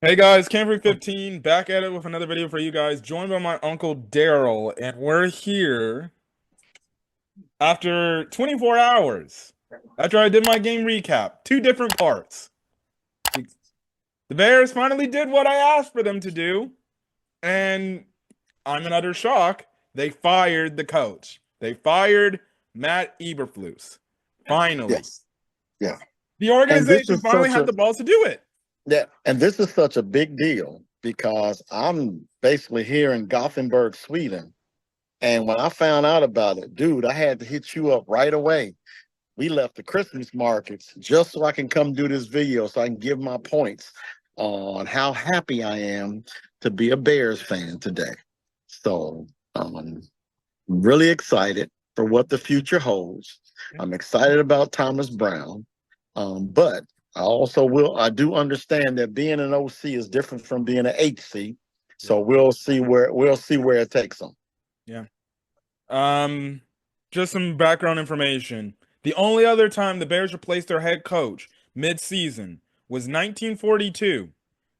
Hey guys, Camry 15 back at it with another video for you guys, joined by my uncle Daryl, and we're here after 24 hours after I did my game recap, two different parts. The Bears finally did what I asked for them to do, and I'm in utter shock. They fired the coach. They fired Matt Eberflus. Finally. Yes. Yeah. The And this organization is finally such had a the balls to do it. yeah, and this is such a big deal because I'm basically here in Gothenburg, Sweden. And when I found out about it, dude, I had to hit you up right away. We left the Christmas markets just so I can come do this video so I can give my points on how happy I am to be a Bears fan today. So I'm really excited for what the future holds. I'm excited about Thomas Brown. But I do understand that being an OC is different from being an HC. So we'll see where it takes them. Yeah. Um, just some background information. The only other time the Bears replaced their head coach mid-season was 1942.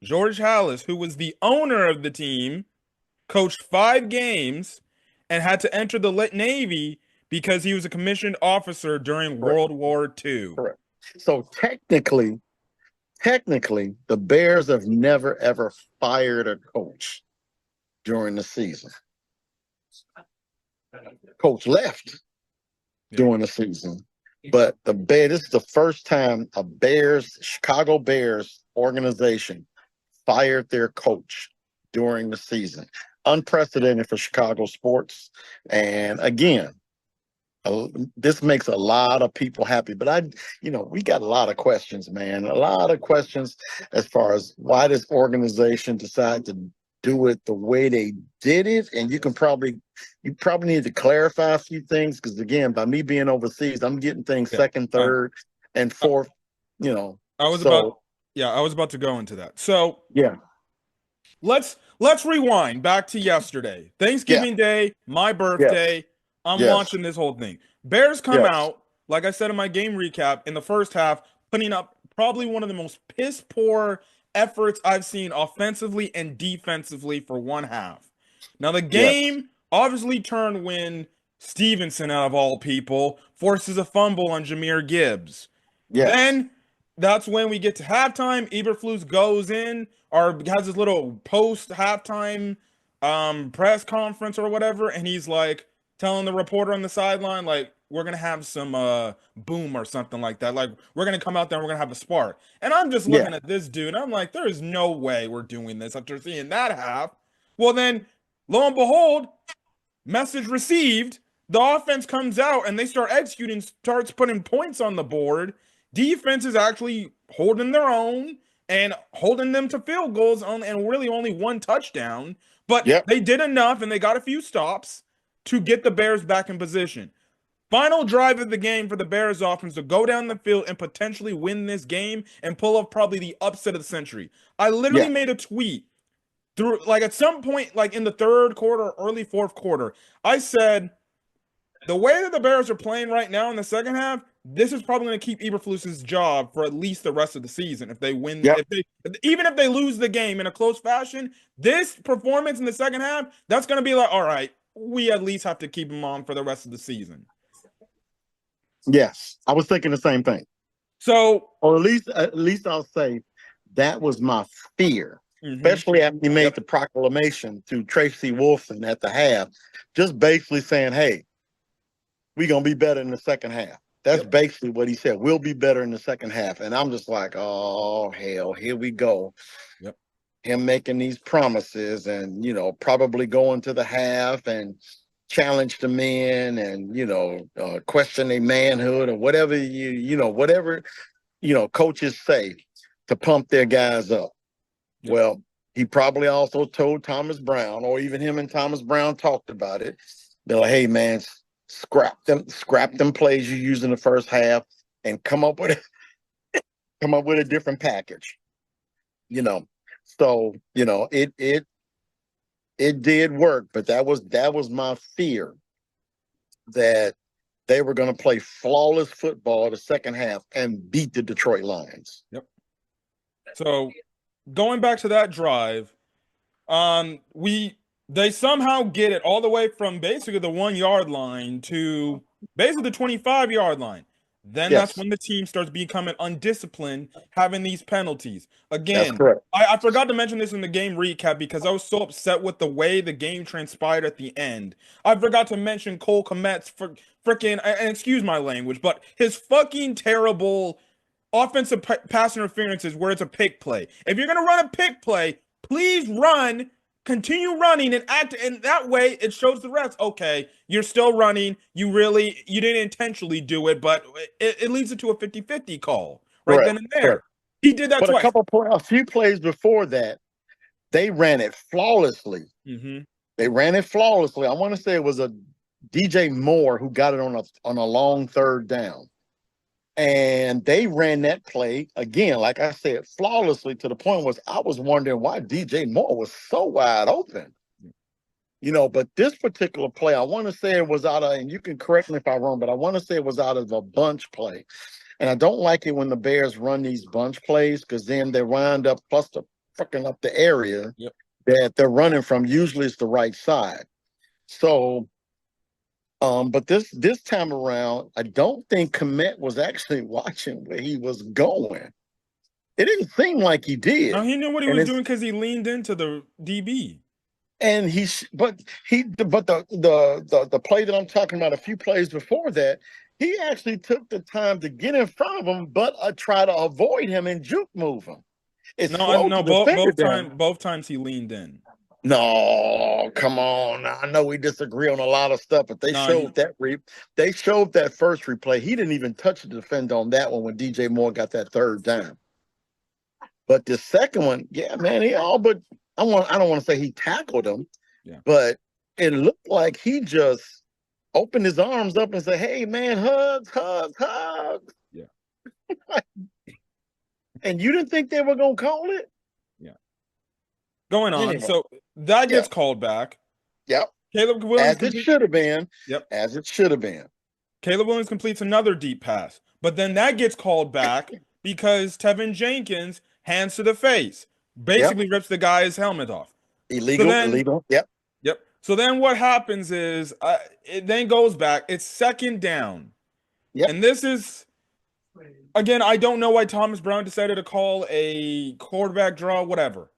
George Halas, who was the owner of the team, coached 5 games and had to enter the Navy because he was a commissioned officer during Correct. World War II. Correct. So technically, the Bears have never ever fired a coach during the season. Coach left during the season, but this is the first time a Chicago Bears organization fired their coach during the season. Unprecedented for Chicago sports. And again, this makes a lot of people happy. But we got a lot of questions, man. A lot of questions as far as why this organization decided to do it the way they did it. And you probably need to clarify a few things because again, by me being overseas, I'm getting things Yeah. second, third, and I, fourth. You know, I was about, so yeah, I was about to go into that. So yeah, let's rewind back to yesterday. yeah, Thanksgiving Day, my yes, birthday. I'm yes, watching this whole thing. Bears come yes, out, like I said in my game recap, in the first half, putting up probably one of the most piss poor efforts I've seen offensively and defensively for one half. Now the yes, game obviously turned when Stevenson, out of all people, forces a fumble on Jahmyr Gibbs. yes, Then that's when we get to halftime. Eberflus goes in or has his little post halftime press conference or whatever, and he's like telling the reporter on the sideline, like, we're gonna have some boom or something like that. Like, we're gonna come out there and we're gonna have a spark. And I'm just yeah, looking at this dude, and I'm like, there is no way we're doing this after seeing that half. Well, then, lo and behold, message received. The offense comes out and they start executing, starts putting points on the board. Defense is actually holding their own and holding them to field goals on, and really only one touchdown. But yep, they did enough and they got a few stops to get the Bears back in position. Final drive of the game for the Bears offense to go down the field and potentially win this game and pull off probably the upset of the century. I literally yeah, made a tweet through, like, at some point, like in the third quarter, early fourth quarter, I said the way that the Bears are playing right now in the second half, this is probably going to keep Eberflus's job for at least the rest of the season. If they win, yep, if they even if they lose the game in a close fashion, this performance in the second half, that's going to be like, all right, we at least have to keep him on for the rest of the season. yes. I was thinking the same thing. So, Or at least I'll say that was my fear, mhm, especially after he made yep, the proclamation to Tracy Wolfson at the half, just basically saying, "Hey, we're gonna be better in the second half." That's yep, basically what he said. We'll be better in the second half, and I'm just like, "Oh hell, here we go." yep, Him making these promises, and probably going to the half and challenge the men, and question their manhood or whatever whatever coaches say to pump their guys up. yep, Well, he probably also told Thomas Brown, or even him and Thomas Brown talked about it. They're like, "Hey, man, scrap them plays you use in the first half, and come up with a different package." You know, so it did work, but that was my fear that they were going to play flawless football the second half and beat the Detroit Lions. yep. So going back to that drive, we they somehow get it all the way from basically the 1 yard line to basically the 25-yard line. Then that's Yes, when the team starts becoming undisciplined, having these penalties. that's Again, correct. I forgot to mention this in the game recap because I was so upset with the way the game transpired at the end. I forgot to mention Cole Kmet's freaking, and excuse my language, but his fucking terrible offensive pass interferences where it's a pick play. If you're gonna run a pick play, please run, continue running, and act. And that way, it shows the refs, okay, you're still running. You didn't intentionally do it, but it leads it to a 50-50 call right then Correct. and there. Correct. He did that But twice. a few plays before that, they ran it flawlessly. Mm-hmm. They ran it flawlessly. I want to say it was a DJ Moore who got it on a long third down. And they ran that play again, like I said, flawlessly to the point was I was wondering why DJ Moore was so wide open. But this particular play, I want to say it was out of, and you can correct me if I'm wrong, but I want to say it was out of a bunch play. And I don't like it when the Bears run these bunch plays because then they wind up plus the fucking up the area Yep. that they're running from. Usually it's the right side. So, but this time around, I don't think Kmet was actually watching where he was going. It didn't seem like he Now did. he knew what he And was it's doing because he leaned into the DB. and the play that I'm talking about a few plays before that, he actually took the time to get in front of him, but try to avoid him and juke move him. It No, I slowed no the defender down. both times he leaned in. No, come on. I know we disagree on a lot of stuff, but No, he, they showed that first replay. He didn't even touch the defender on that one when DJ Moore got that third down. But the second one, yeah, man, he all but I don't want to say he tackled him, yeah. but it looked like he just opened his arms up and said, "Hey, man, hugs, hugs, hugs." Yeah. And you didn't think they were gonna call it? Yeah. Going on. Anyway, So that yeah, gets called back. yep. Caleb Williams As it complete. should have been, Yep. as it should have been. Caleb Williams completes another deep pass, but then that gets called back because Tevin Jenkins hands to the face, Yep. basically rips the guy's helmet off. So Illegal, then, illegal. Yep. yep. So then what happens is it then goes back. It's second down, Yep. and this is again. I don't know why Thomas Brown decided to call a quarterback draw, whatever.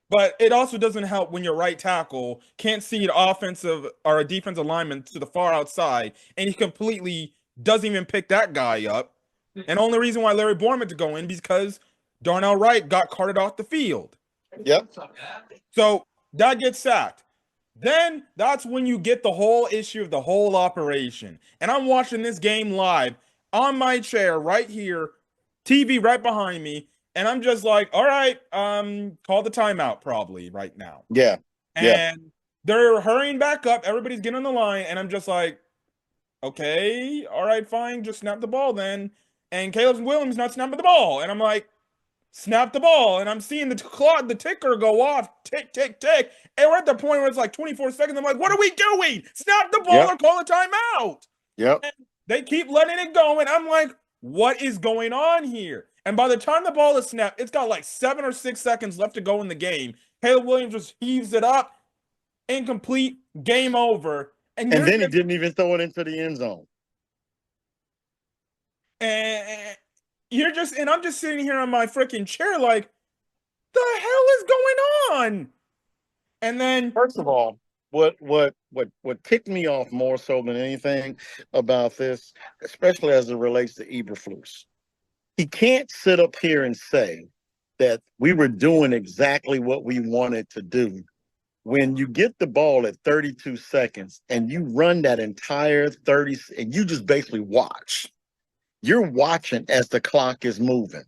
But it also doesn't help when your right tackle can't see an offensive or a defensive lineman to the far outside, and he completely doesn't even pick that guy up. And only reason why Larry Bourne had to go in because Darnell Wright got carted off the field. Yep. So that gets sacked. Then that's when you get the whole issue of the whole operation. And I'm watching this game live on my chair right here, TV right behind me, and I'm just like, all right, call the timeout probably right now. Yeah. Yeah. And they're hurrying back up, everybody's getting on the line, and I'm just like, okay, all right, fine, just snap the ball then. And Caleb Williams not snapping the ball, and I'm like, snap the ball, and I'm seeing the clock, the ticker go off, tick, tick, tick, and we're at the point where it's like 24 seconds. I'm like, what are we doing? Snap the ball Yep. or call a timeout. Yep. And they keep letting it go, and I'm like, what is going on here? And by the time the ball is snapped, it's got like 7 or 6 seconds left to go in the game. Caleb Williams just heaves it up, incomplete, game over. And then he didn't even throw it into the end zone. And I'm just sitting here on my freaking chair like, the hell is going on? And then First of all, what ticked me off more so than anything about this, especially as it relates to Eberflus, he can't sit up here and say that we were doing exactly what we wanted to do when you get the ball at 32 seconds and you run that entire 30 and you just basically watch. You're watching as the clock is moving.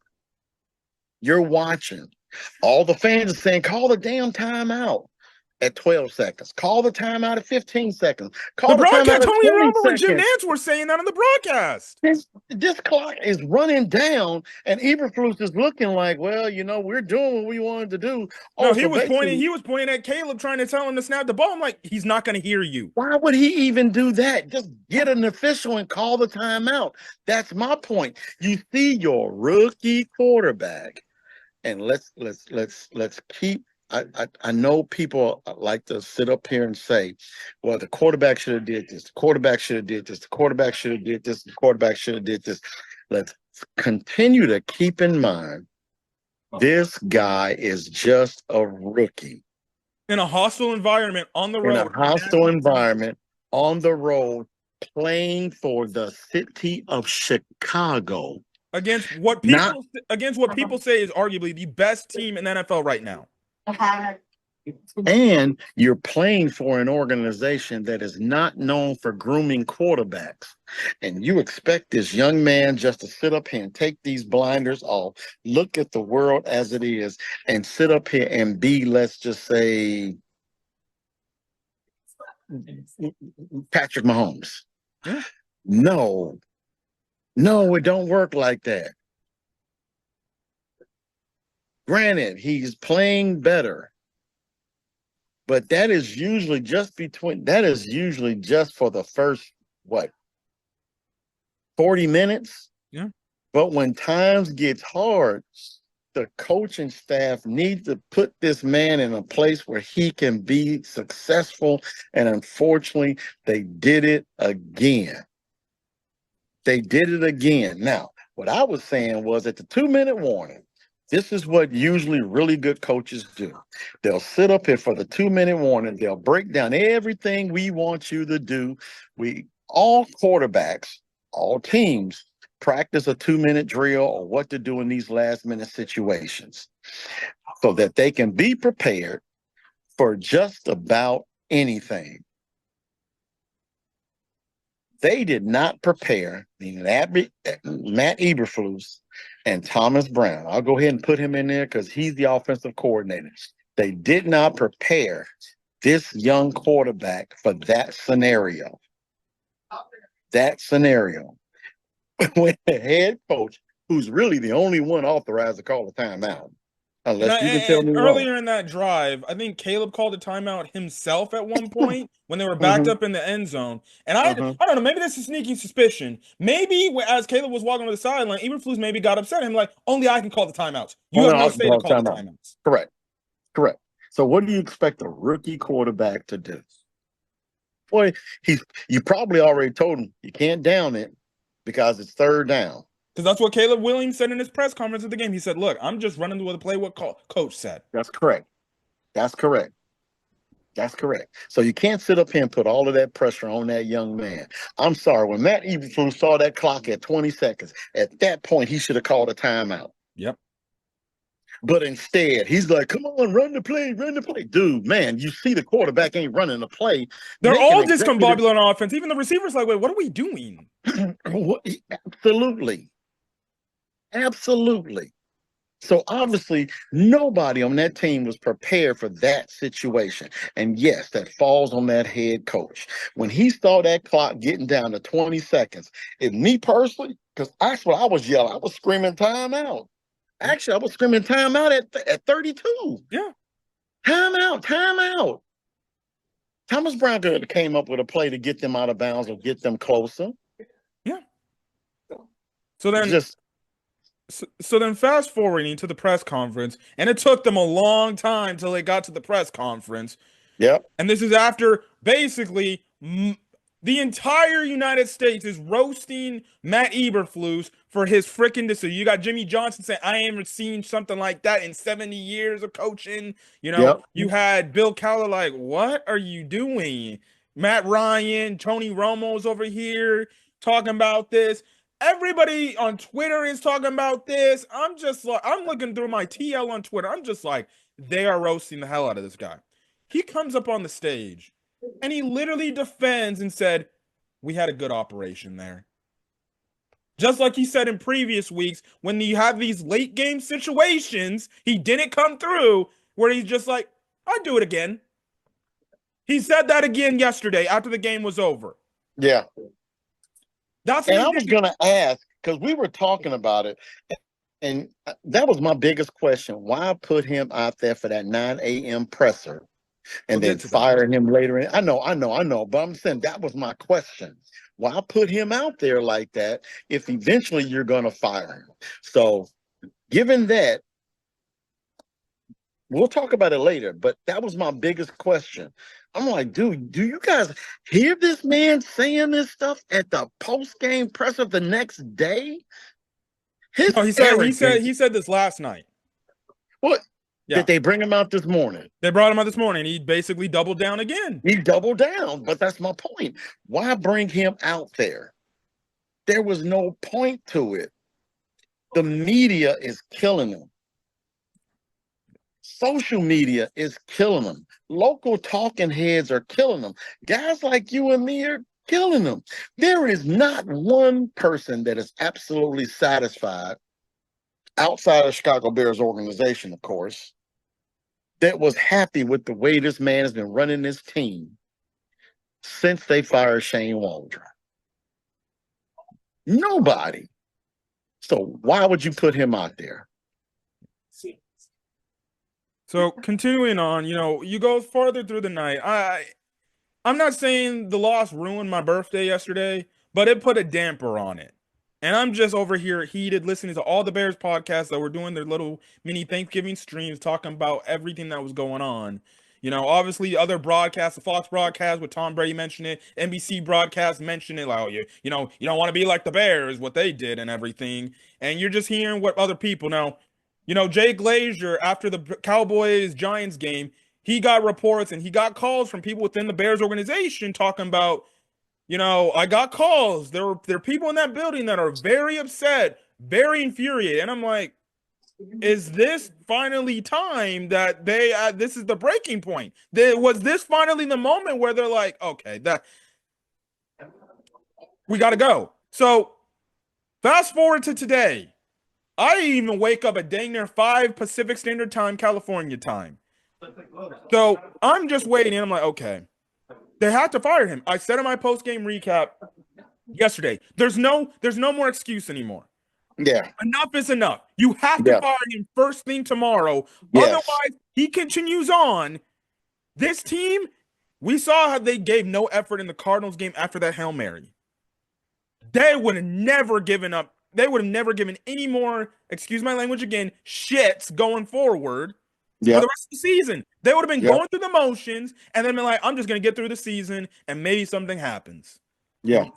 You're watching. All the fans are saying, call the damn timeout at 12 seconds. Call the timeout at 15 seconds. Call the timeout broadcast, at Tony 20 Romo and Jim seconds. Nantz were saying that on the broadcast. This clock is running down, and Eberflus is looking like, well, we're doing what we wanted to do. No, he was pointing at Caleb, trying to tell him to snap the ball. I'm like, he's not going to hear you. Why would he even do that? Just get an official and call the timeout. That's my point. You see your rookie quarterback And let's keep. I know people like to sit up here and say, well, the quarterback should have did this, the quarterback should have did this, the quarterback should have did this, the quarterback should have did this. Let's continue to keep in mind this guy is just a rookie In a hostile environment on the in a road. hostile environment on the road, playing for the city of Chicago. Against what Not people say is arguably the best team in the NFL right now. and you're playing for an organization that is not known for grooming quarterbacks. And you expect this young man just to sit up here and take these blinders off, look at the world as it is, and sit up here and be, let's just say, Patrick Mahomes. Yeah. No, it don't work like that. Granted, he's playing better, but that is usually just for the first, what, 40 minutes? Yeah. But when times gets hard, the coaching staff needs to put this man in a place where he can be successful. And unfortunately, they did it again. Now, what I was saying was at the 2-minute warning, this is what usually really good coaches do. They'll sit up here for the 2-minute warning. They'll break down everything we want you to do. All quarterbacks, all teams practice a 2-minute drill or what to do in these last-minute situations so that they can be prepared for just about anything. They did not prepare Matt Eberflus and Thomas Brown. I'll go ahead and put him in there because he's the offensive coordinator. They did not prepare this young quarterback for that scenario. With the head coach, who's really the only one authorized to call a timeout. Unless you can tell me earlier wrong. in that drive, I think Caleb called a timeout himself at one point when they were backed up in the end zone. And I don't know, maybe that's a sneaking suspicion. Maybe as Caleb was walking to the sideline, Eberflus maybe got upset. Him like, only I can call the timeouts. You have no say to call the timeouts. Correct. So what do you expect a rookie quarterback to do? Boy, you probably already told him you can't down it because it's third down. Because that's what Caleb Williams said in his press conference at the game. He said, look, I'm just running with the play what coach said. That's correct. So you can't sit up here and put all of that pressure on that young man. I'm sorry. When Matt Eberflus saw that clock at 20 seconds, at that point, he should have called a timeout. Yep. But instead, he's like, come on, run the play. Dude, man, you see the quarterback ain't running the play. They're all discombobulated on offense. Even the receivers like, wait, what are we doing? Absolutely. So obviously, nobody on that team was prepared for that situation. And yes, that falls on that head coach. When he saw that clock getting down to 20 seconds, me personally, because actually I was yelling, I was screaming timeout. Actually, I was screaming timeout at 32. Yeah. Timeout. Thomas Brown could have came up with a play to get them out of bounds or get them closer. Yeah. So then fast forwarding to the press conference, and it took them a long time till they got to the press conference. Yep. And this is after basically the entire United States is roasting Matt Eberflus for his freaking decision. You got Jimmy Johnson saying, I ain't seen something like that in 70 years of coaching. You had Bill Cowher like, what are you doing? Matt Ryan, Tony Romo's over here talking about this. Everybody on Twitter is talking about this. I'm just like, I'm looking through my TL on Twitter. I'm just like, they are roasting the hell out of this guy. He comes up on the stage and he literally defends and said, we had a good operation there. Just like he said in previous weeks, when you have these late game situations, he didn't come through where he's just like, I'd do it again. He said that again yesterday after the game was over. Yeah. And I was going to ask, because we were talking about it, and that was my biggest question. Why put him out there for that 9 a.m. presser and then fire him later? I know. But I'm saying that was my question. Why put him out there like that if eventually you're going to fire him? So given that, we'll talk about it later, but that was my biggest question. I'm like, dude, do you guys hear this man saying this stuff at the post-game presser the next day? His No, arrogance. he said this last night. What? Yeah. Did they bring him out this morning? They brought him out this morning. He basically doubled down again. He doubled down, but that's my point. Why bring him out there? There was no point to it. The media is killing him. Social media is killing them. Local talking heads are killing them. Guys like you and me are killing them. There is not one person that is absolutely satisfied outside of Chicago Bears organization, of course, that was happy with the way this man has been running this team since they fired Shane Waldron. Nobody. So why would you put him out there? So continuing on, you go farther through the night. I'm not saying the loss ruined my birthday yesterday, but it put a damper on it. And I'm just over here heated listening to all the Bears podcasts that were doing their little mini Thanksgiving streams talking about everything that was going on. Obviously other broadcasts, the Fox broadcast with Tom Brady mentioned it, NBC broadcast mentioned it, like, oh, you don't want to be like the Bears, what they did and everything. And you're just hearing what other people now. Jay Glazier, after the Cowboys-Giants game, he got reports and he got calls from people within the Bears organization talking about, I got calls. There are people in that building that are very upset, very infuriated. And I'm like, is this finally time that this is the breaking point? Was this finally the moment where they're like, okay, we got to go. So fast forward to today. I even wake up at dang near 5 Pacific Standard Time, California time. So I'm just waiting. I'm like, okay, they had to fire him. I said in my post-game recap yesterday, there's no more excuse anymore. Yeah. Enough is enough. You have to fire him first thing tomorrow. Yes. Otherwise, he continues on. This team, we saw how they gave no effort in the Cardinals game after that Hail Mary. They would have never given up. They would have never given any more, excuse my language again, shits going forward for the rest of the season. They would have been going through the motions and then been like, I'm just going to get through the season and maybe something happens. Yeah.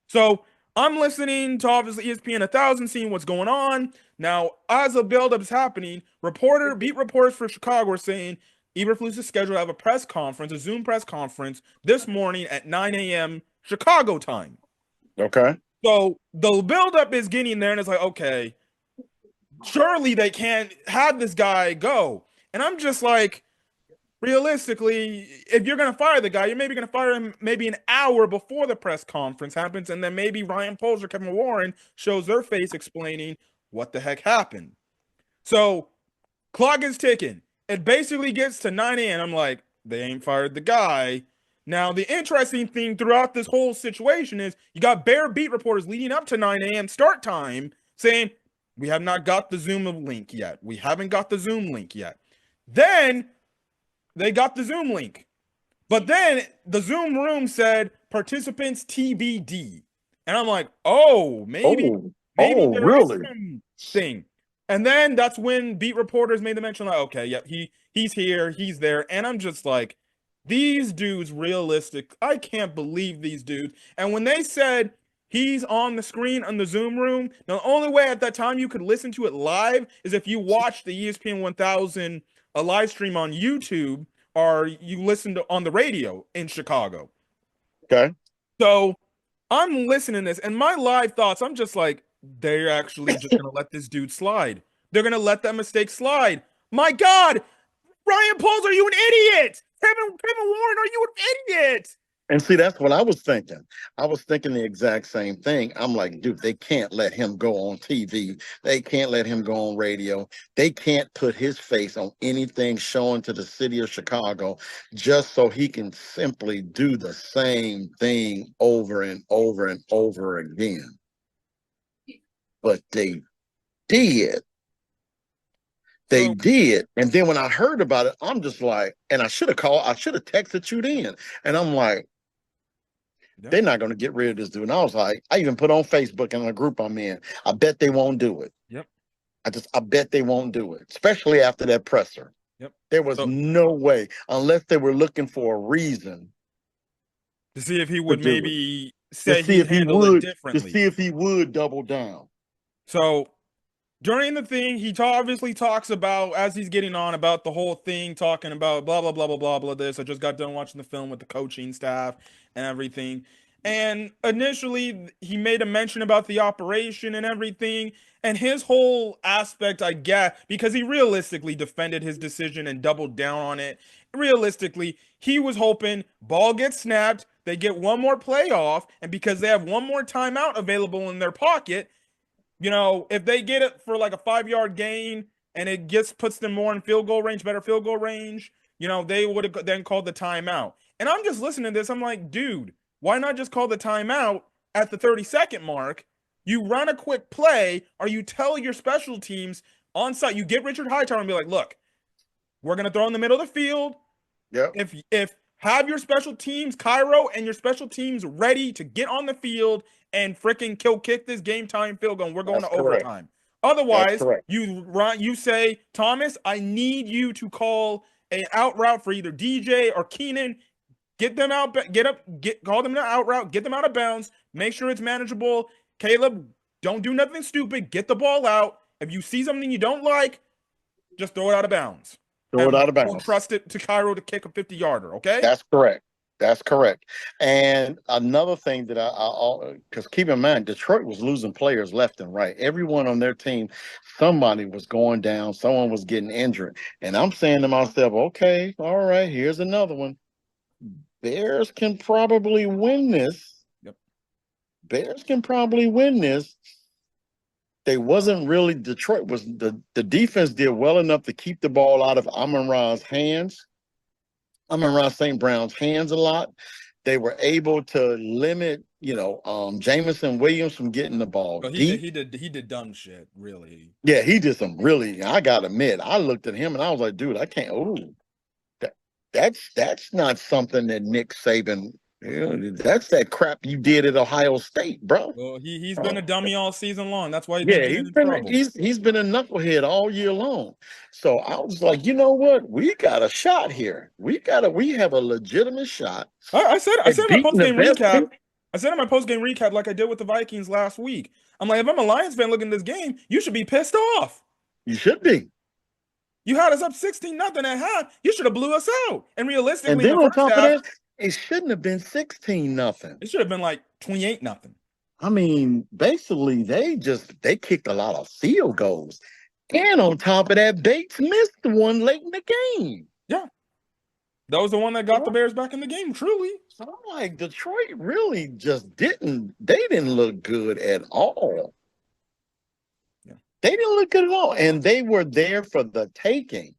So I'm listening to obviously ESPN 1000, seeing what's going on. Now, as a buildup is happening, beat reporters for Chicago are saying Eberflus is scheduled to have a press conference, a Zoom press conference this morning at 9 a.m. Chicago time. Okay. So the buildup is getting there, and it's like, okay, surely they can't have this guy go. And I'm just like, realistically, if you're going to fire the guy, you're maybe going to fire him maybe an hour before the press conference happens, and then maybe Ryan Poles or Kevin Warren shows their face explaining what the heck happened. So clock is ticking. It basically gets to 9 a.m. I'm like, they ain't fired the guy. Now, the interesting thing throughout this whole situation is you got Bear beat reporters leading up to 9 a.m. start time saying, we have not got the Zoom link yet. We haven't got the Zoom link yet. Then they got the Zoom link. But then the Zoom room said participants TBD. And I'm like, maybe there really? is some thing. And then that's when beat reporters made the mention like, okay, yep, he's here, he's there. And I'm just like, these dudes, realistic. I can't believe these dudes. And when they said he's on the screen in the Zoom room, the only way at that time you could listen to it live is if you watched the ESPN 1000 a live stream on YouTube or you listened to on the radio in Chicago. Okay. So I'm listening to this, and my live thoughts, I'm just like, they're actually just going to let this dude slide. They're going to let that mistake slide. My God, Ryan Poles, are you an idiot? Kevin Warren, are you an idiot? And see, that's what I was thinking. I was thinking the exact same thing. I'm like, dude, they can't let him go on TV. They can't let him go on radio. They can't put his face on anything showing to the city of Chicago just so he can simply do the same thing over and over and over again. But they did. They did. And then when I heard about it, I'm just like, and I should have texted you then. And I'm like, they're not going to get rid of this dude. And I was like, I even put on Facebook in a group I'm in. I bet they won't do it. Yep. I bet they won't do it, especially after that presser. Yep. There was So no way, unless they were looking for a reason to see if he to would do it, maybe say see he'd if he handle it would, to differently. see if he would double down. So during the thing, he obviously talks about, as he's getting on, about the whole thing, talking about blah blah blah blah blah blah. This I just got done watching the film with the coaching staff and everything. And initially, he made a mention about the operation and everything, and his whole aspect, I guess, because he realistically defended his decision and doubled down on it. Realistically, he was hoping ball gets snapped, they get one more playoff, and because they have one more timeout available in their pocket, if they get it for like a 5 yard gain and it puts them more in field goal range, better field goal range, they would have then called the timeout. And I'm just listening to this. I'm like, dude, why not just call the timeout at the 30-second mark? You run a quick play, or you tell your special teams on site. You get Richard Hightower and be like, look, we're gonna throw in the middle of the field. Yep. If have your special teams, Cairo, and your special teams ready to get on the field and freaking kick this game time field goal. We're going That's to correct. overtime. That's Otherwise, correct. you say, Thomas, I need you to call an out route for either DJ or Keenan. Get them out, call them an out route, get them out of bounds, make sure it's manageable. Caleb, don't do nothing stupid. Get the ball out. If you see something you don't like, just throw it out of bounds. Throw it And out of don't bounds. trust it to Cairo to kick a 50-yarder, okay? That's correct. That's correct. And another thing that because keep in mind, Detroit was losing players left and right. Everyone on their team, somebody was going down, someone was getting injured. And I'm saying to myself, okay, all right, here's another one. Bears can probably win this. Yep. Bears can probably win this. They wasn't really Detroit was the defense did well enough to keep the ball out of Amon-Ra's hands. Amon-Ra St. Brown's hands a lot. They were able to limit, Jameson Williams from getting the ball Well, deep. he did dumb shit, really. Yeah, he did some really. I gotta admit, I looked at him and I was like, dude, I can't. Oh, that's not something that Nick Saban. That's that crap you did at Ohio State, bro. Well, he's been a dummy all season long. That's why he's been Yeah, getting in trouble. he's been a knucklehead all year long. So I was like, you know what? We got a shot here. We have a legitimate shot I said at in my beating post the game best recap. team. I said in my post game recap, like I did with the Vikings last week. I'm like, if I'm a Lions fan looking at this game, you should be pissed off. You should be. You had us up 16-0 at half. You should have blew us out. And And realistically, in then the on first top of half, that, it shouldn't have been 16-0. it should have been like 28-0. I mean, basically, they kicked a lot of field goals. And on top of that, Bates missed one late in the game. Yeah. That was the one that got the Bears back in the game, truly. So I'm like, Detroit really they didn't look good at all. Yeah. They didn't look good at all. And they were there for the taking.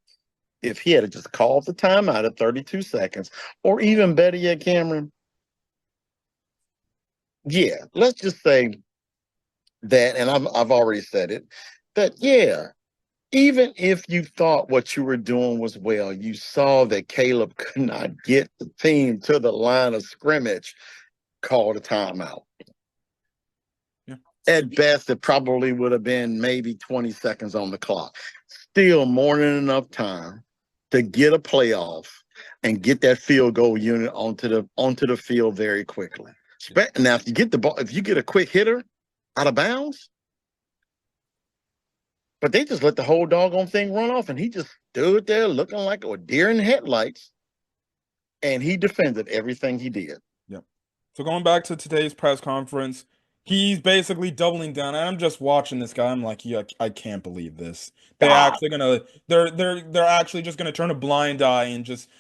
If he had just called the timeout at 32 seconds, or even better yet, Cameron, yeah, let's just say that, and I've already said it, that yeah, even if you thought what you were doing was well, you saw that Caleb could not get the team to the line of scrimmage, call the timeout. Yeah. At best, it probably would have been maybe 20 seconds on the clock. Still more than enough time to get a playoff and get that field goal unit onto the field very quickly. Now, if you get the ball, if you get a quick hitter out of bounds, but they just let the whole doggone thing run off, and he just stood there looking like a deer in headlights, and he defended everything he did. Yep. So going back to today's press conference, he's basically doubling down. And I'm just watching this guy. I'm like, yeah, I can't believe this. They're actually just gonna turn a blind eye and just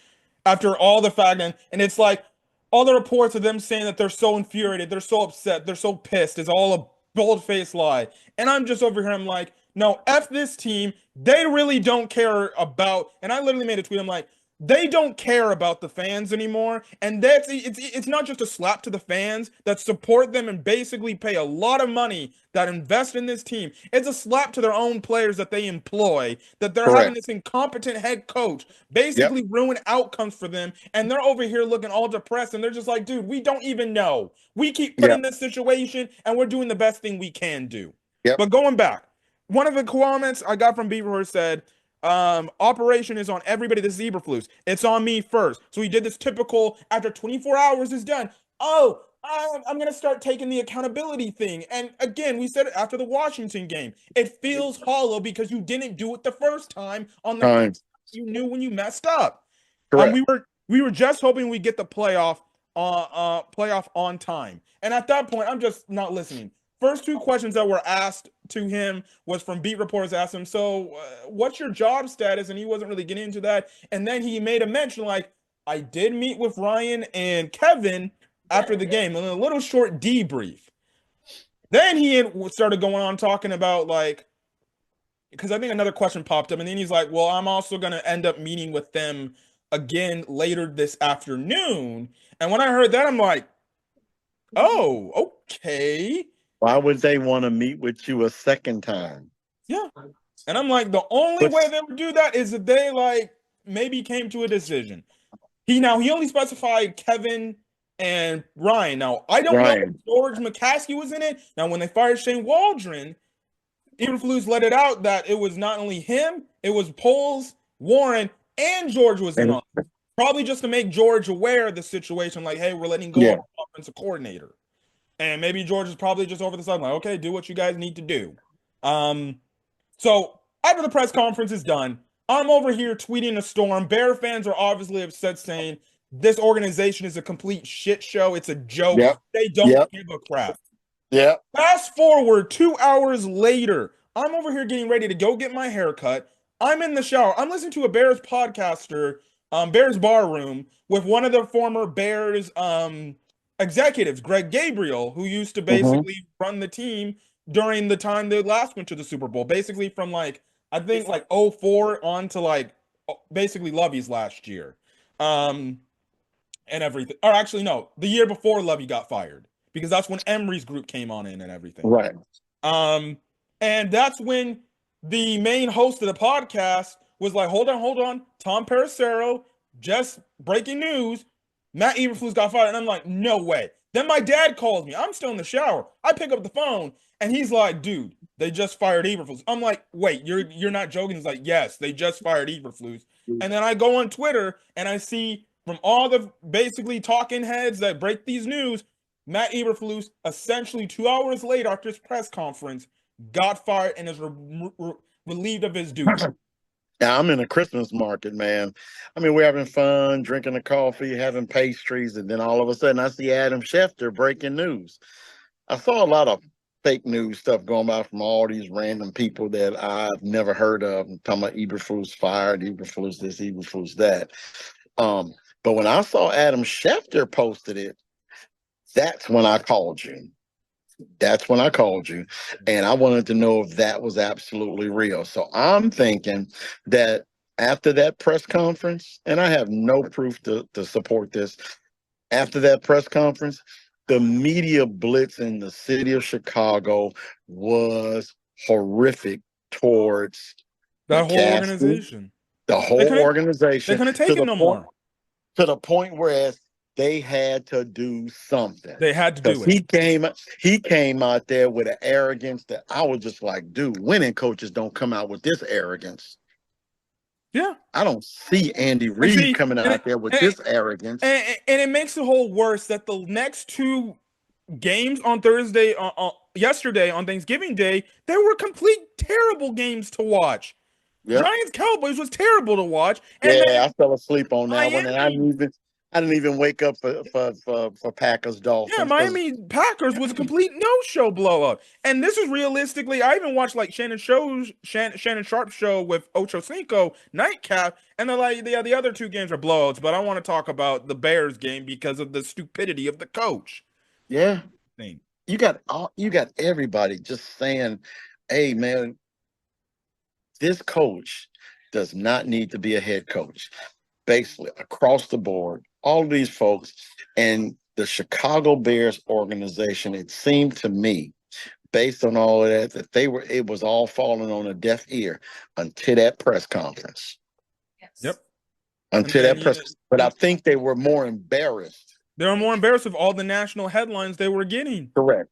after all the fact and it's like all the reports of them saying that they're so infuriated, they're so upset, they're so pissed is all a bold-faced lie. And I'm just over here, I'm like, no, F this team. They really don't care about, and I literally made a tweet, I'm like, they don't care about the fans anymore. And it's not just a slap to the fans that support them and basically pay a lot of money that invest in this team. It's a slap to their own players that they employ, that they're having Correct. this incompetent head coach Yep. basically ruin outcomes for them. And they're over here looking all depressed. And they're just like, dude, we don't even know. We keep put in Yep. this situation and we're doing the best thing we can do. Yep. But going back, one of the comments I got from Beaver said, operation is on everybody. This is Eberflus. It's on me first. So he did this typical after 24 hours is done. Oh, I'm gonna start taking the accountability thing. And again, we said it after the Washington game. It feels hollow because you didn't do it the first time on the Time. you knew when you messed up. Correct. We were just hoping we get the playoff on time. And at that point, I'm just not listening. First two questions that were asked to him was from beat reporters asked him, so what's your job status? And he wasn't really getting into that. And then he made a mention like, I did meet with Ryan and Kevin after the game, and a little short debrief. Then he started going on talking about like, because I think another question popped up, and then he's like, well, I'm also going to end up meeting with them again later this afternoon. And when I heard that, I'm like, oh, okay. Why would they want to meet with you a second time? Yeah. And I'm like, the only But way they would do that is if they like maybe came to a decision. He only specified Kevin and Ryan. Now I don't know if Ryan, George McCaskey was in it. Now when they fired Shane Waldron, Eberflus let it out that it was not only him, it was Poles, Warren, and George was in and on it. Probably just to make George aware of the situation, like, hey, we're letting go yeah, of our offensive coordinator. And maybe George is probably just over the side, like, okay, do what you guys need to do. So after the press conference is done, I'm over here tweeting a storm. Bear fans are obviously upset, saying this organization is a complete shit show. It's a joke. yep, They don't yep, give a crap. yep. Fast forward 2 hours later, I'm over here getting ready to go get my haircut. I'm in the shower. I'm listening to a Bears podcaster, Bears Bar Room, with one of the former Bears executives, Greg Gabriel, who used to Mm-hmm. basically run the team during the time they last went to the Super Bowl. Basically from like, I think like '04 on to like basically Lovey's last year. Um, and everything. Or actually, no, the year before Lovey got fired because that's when Emery's group came on in and everything. Right. Um, and that's when the main host of the podcast was like, hold on, Tom Pericero, just breaking news, Matt Eberflus got fired. And I'm like, no way. Then my dad calls me. I'm still in the shower. I pick up the phone and he's like, dude, they just fired Eberflus. I'm like, wait, you're not joking? He's like, yes, they just fired Eberflus. And then I go on Twitter and I see from all the basically talking heads that break these news, Matt Eberflus, essentially 2 hours later after his press conference, got fired and is relieved of his duty. Now I'm in a Christmas market, man. I mean, we're having fun, drinking a coffee, having pastries, and then all of a sudden I see Adam Schefter breaking news. I saw a lot of fake news stuff going by from all these random people that I've never heard of. I'm talking about Eberflus fired, Eberflus this, Eberflus that. But when I saw Adam Schefter posted it, that's when I called you. That's when I called you. And I wanted to know if that was absolutely real. So I'm thinking that after that press conference, and I have no proof to support this, after that press conference, the media blitz in the city of Chicago was horrific towards That whole McCaskey, organization. the They whole couldn't they organization, couldn't take it no more. to the point where they had to do something. They had to Because do it. he came out there with an arrogance that I was just like, dude, winning coaches don't come out with this arrogance. Yeah. I don't see Andy And Reid see, coming out there with this arrogance. and it makes the whole worse that the next two games on yesterday on Thanksgiving Day, they were complete terrible games to watch. Yep. Giants Cowboys was terrible to watch, and Yeah, then I fell asleep on that one, and Miami, I didn't even wake up for Packers yeah, Dolphins because Miami Packers was a complete no-show blowout. And this is realistically, I even watched like Shannon Sharp's show with Ocho Cinco Nightcap, and they're like, yeah, the other two games are blowouts, but I want to talk about the Bears game because of the stupidity of the coach. yeah, Thing. you got everybody just saying, "Hey, man, this coach does not need to be a head coach." Basically, across the board, all of these folks and the Chicago Bears organization, it seemed to me, based on all of that, that it was all falling on a deaf ear until that press conference. Yep. Until that press, but I think they were more embarrassed. They were more embarrassed of all the national headlines they were getting. Correct.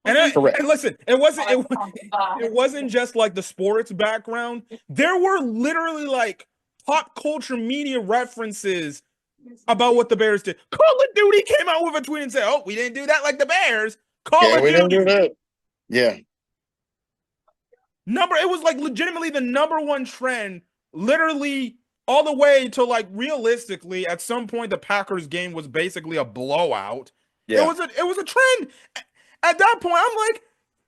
Correct. And listen, it wasn't just like the sports background. There were literally like pop culture media references about what the Bears did. Call of Duty came out with a tweet and said, "Oh, we didn't do that like the Bears." Call Yeah, of we didn't do Duty. that. Yeah. It was like legitimately the number one trend, literally all the way to like realistically, at some point the Packers game was basically a blowout. Yeah. It was a trend. At that point, I'm like,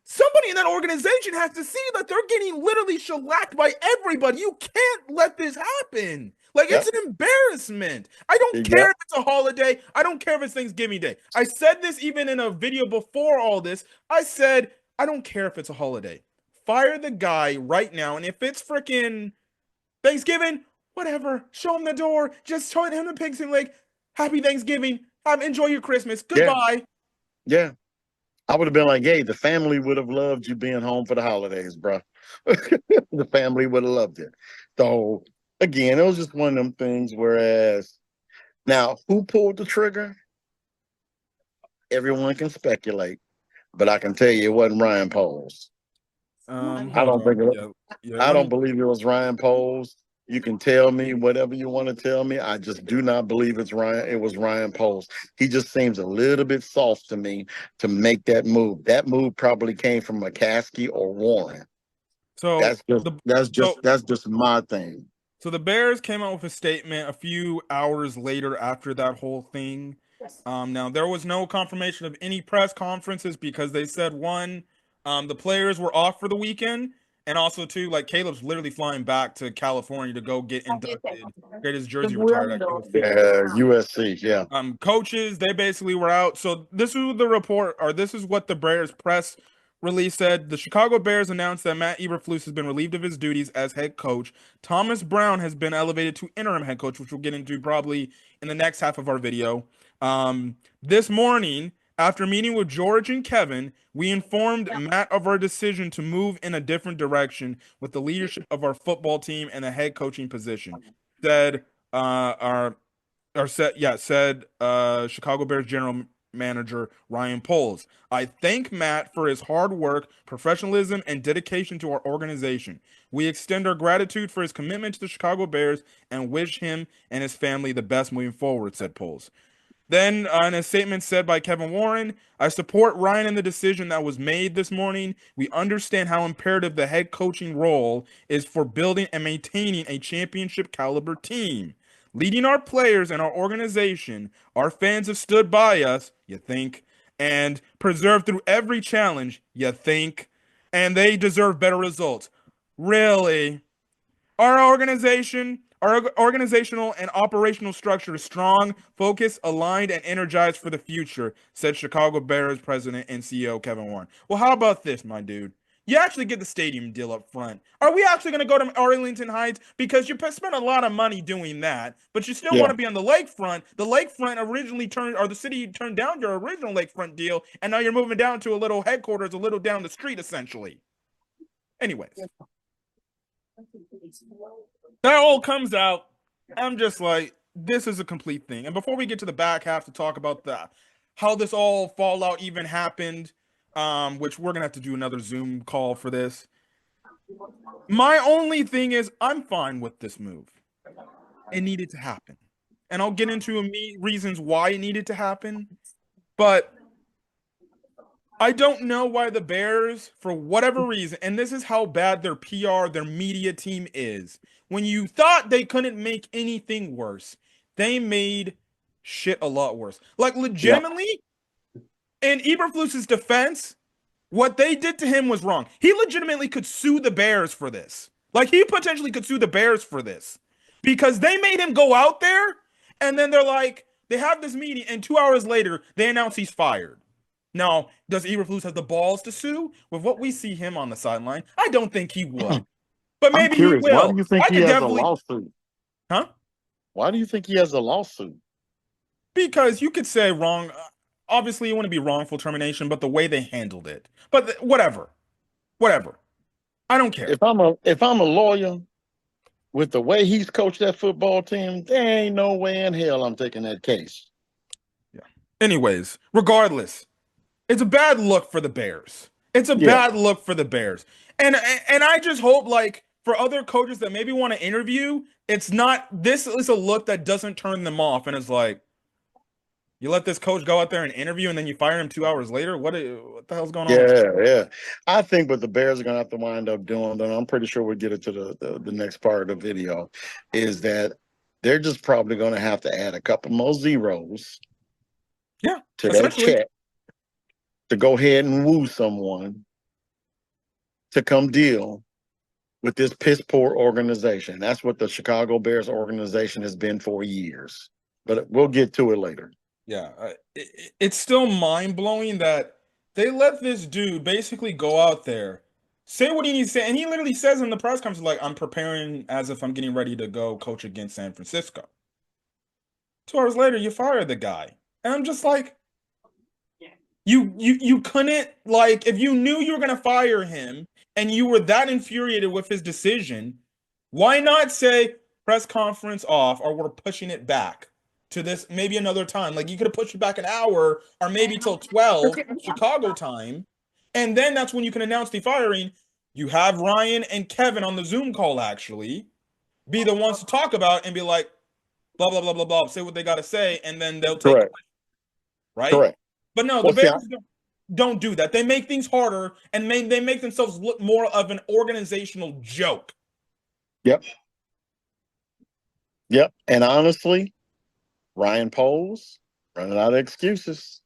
somebody in that organization has to see that they're getting literally shellacked by everybody. You can't let this happen. Like, it's Yep. an embarrassment. I don't care Yep. if it's a holiday. I don't care if it's Thanksgiving Day. I said this even in a video before all this. I said, I don't care if it's a holiday. Fire the guy right now. And if it's freaking Thanksgiving, whatever. Show him the door. Just show him the pigs and like, happy Thanksgiving. Enjoy your Christmas. Yeah. Goodbye. Yeah. I would have been like, hey, the family would have loved you being home for the holidays, bro. The family would have loved it. So again, it was just one of them things. Whereas now, who pulled the trigger? Everyone can speculate, but I can tell you it wasn't Ryan Poles. I Hold don't think on. it, Yeah. I Let don't me. believe it was Ryan Poles. You can tell me whatever you want to tell me. I just do not believe it's Ryan. It was Ryan Poles. He just seems a little bit soft to me to make that move. That move probably came from McCaskey or Warren. So That's just the that's so just that's just my thing. so the Bears came out with a statement a few hours later after that whole thing. Now there was no confirmation of any press conferences because they said one, the players were off for the weekend, and also two, like Caleb's literally flying back to California to go get inducted, get his jersey retired at USC. Yeah, USC. Yeah, Coaches, they basically were out. So this is the report, or this is what the Bears press release said. The Chicago Bears announced that Matt Eberflus has been relieved of his duties as head coach. Thomas Brown has been elevated to interim head coach, which we'll get into probably in the next half of our video. This morning, after meeting with George and Kevin, we informed Matt of our decision to move in a different direction with the leadership of our football team and the head coaching position. Said our said Chicago Bears general manager Ryan Poles. I thank Matt for his hard work, professionalism, and dedication to our organization. We extend our gratitude for his commitment to the Chicago Bears and wish him and his family the best moving forward, said Poles. Then, in a statement said by Kevin Warren, I support Ryan in the decision that was made this morning. We understand how imperative the head coaching role is for building and maintaining a championship caliber team. Leading our players and our organization, our fans have stood by us, you think, and preserved through every challenge, you think, and they deserve better results. Really? Our organizational and operational structure is strong, focused, aligned, and energized for the future, said Chicago Bears president and CEO Kevin Warren. Well, how about this, my dude? You actually get the stadium deal up front. Are we actually going to go to Arlington Heights? Because you spent a lot of money doing that, but you still want yeah, to be on the lakefront. The lakefront originally turned, or the city turned down your original lakefront deal, and now you're moving down to a little headquarters a little down the street, essentially. Anyways, that all comes out. I'm just like, this is a complete thing. And before we get to the back half to talk about the how this all fallout even happened, which we're gonna have to do another Zoom call for this. My only thing is, I'm fine with this move. It needed to happen, and I'll get into reasons why it needed to happen. But I don't know why the Bears, for whatever reason, and this is how bad their PR, their media team is. When you thought they couldn't make anything worse, they made shit a lot worse. Like, yeah. legitimately, in Eberflus's defense, what they did to him was wrong. He legitimately could sue the Bears for this. Like, he potentially could sue the Bears for this because they made him go out there, and then they're like, they have this meeting, and 2 hours later, they announce he's fired. Now, does Eberflus have the balls to sue? With what we see him on the sideline, I don't think he would. But I'm maybe he curious. Why do will. you think I he could has a definitely, lawsuit? huh? Why do you think he has a lawsuit? Because you could say wrong. Obviously, it wouldn't be wrongful termination, but the way they handled it. But whatever, whatever. I don't care. If I'm a lawyer with the way he's coached that football team, there ain't no way in hell I'm taking that case. Yeah. Anyways, regardless, It's a bad look for the Bears. It's a Yeah, bad look for the Bears. And I just hope like for other coaches that maybe want to interview, it's not this is a look that doesn't turn them off and it's like you let this coach go out there and interview and then you fire him 2 hours later. What the hell's going on? yeah. I think what the Bears are going to have to wind up doing, and I'm pretty sure we'll get it to the next part of the video, is that they're just probably going to have to add a couple more zeros Yeah, to that essentially. check to go ahead and woo someone to come deal with this piss poor organization. That's what the Chicago Bears organization has been for years. But we'll get to it later. Yeah, it's still mind blowing that they let this dude basically go out there, say what he needs to say, and he literally says in the press conference, like, "I'm preparing as if I'm getting ready to go coach against San Francisco." 2 hours later, you fire the guy, and I'm just like, you couldn't like if you knew you were gonna fire him and you were that infuriated with his decision, why not say press conference off or we're pushing it back to this maybe another time? Like you could have pushed it back an hour or maybe till 12 Chicago time, and then that's when you can announce the firing. You have Ryan and Kevin on the Zoom call actually be the ones to talk about and be like blah blah blah blah blah, say what they got to say, and then they'll take Correct. it, right? Correct. But no, the Well, see, Bears don't do that. They make things harder and they make themselves look more of an organizational joke. yep. Yep. And honestly, Ryan Poles running out of excuses.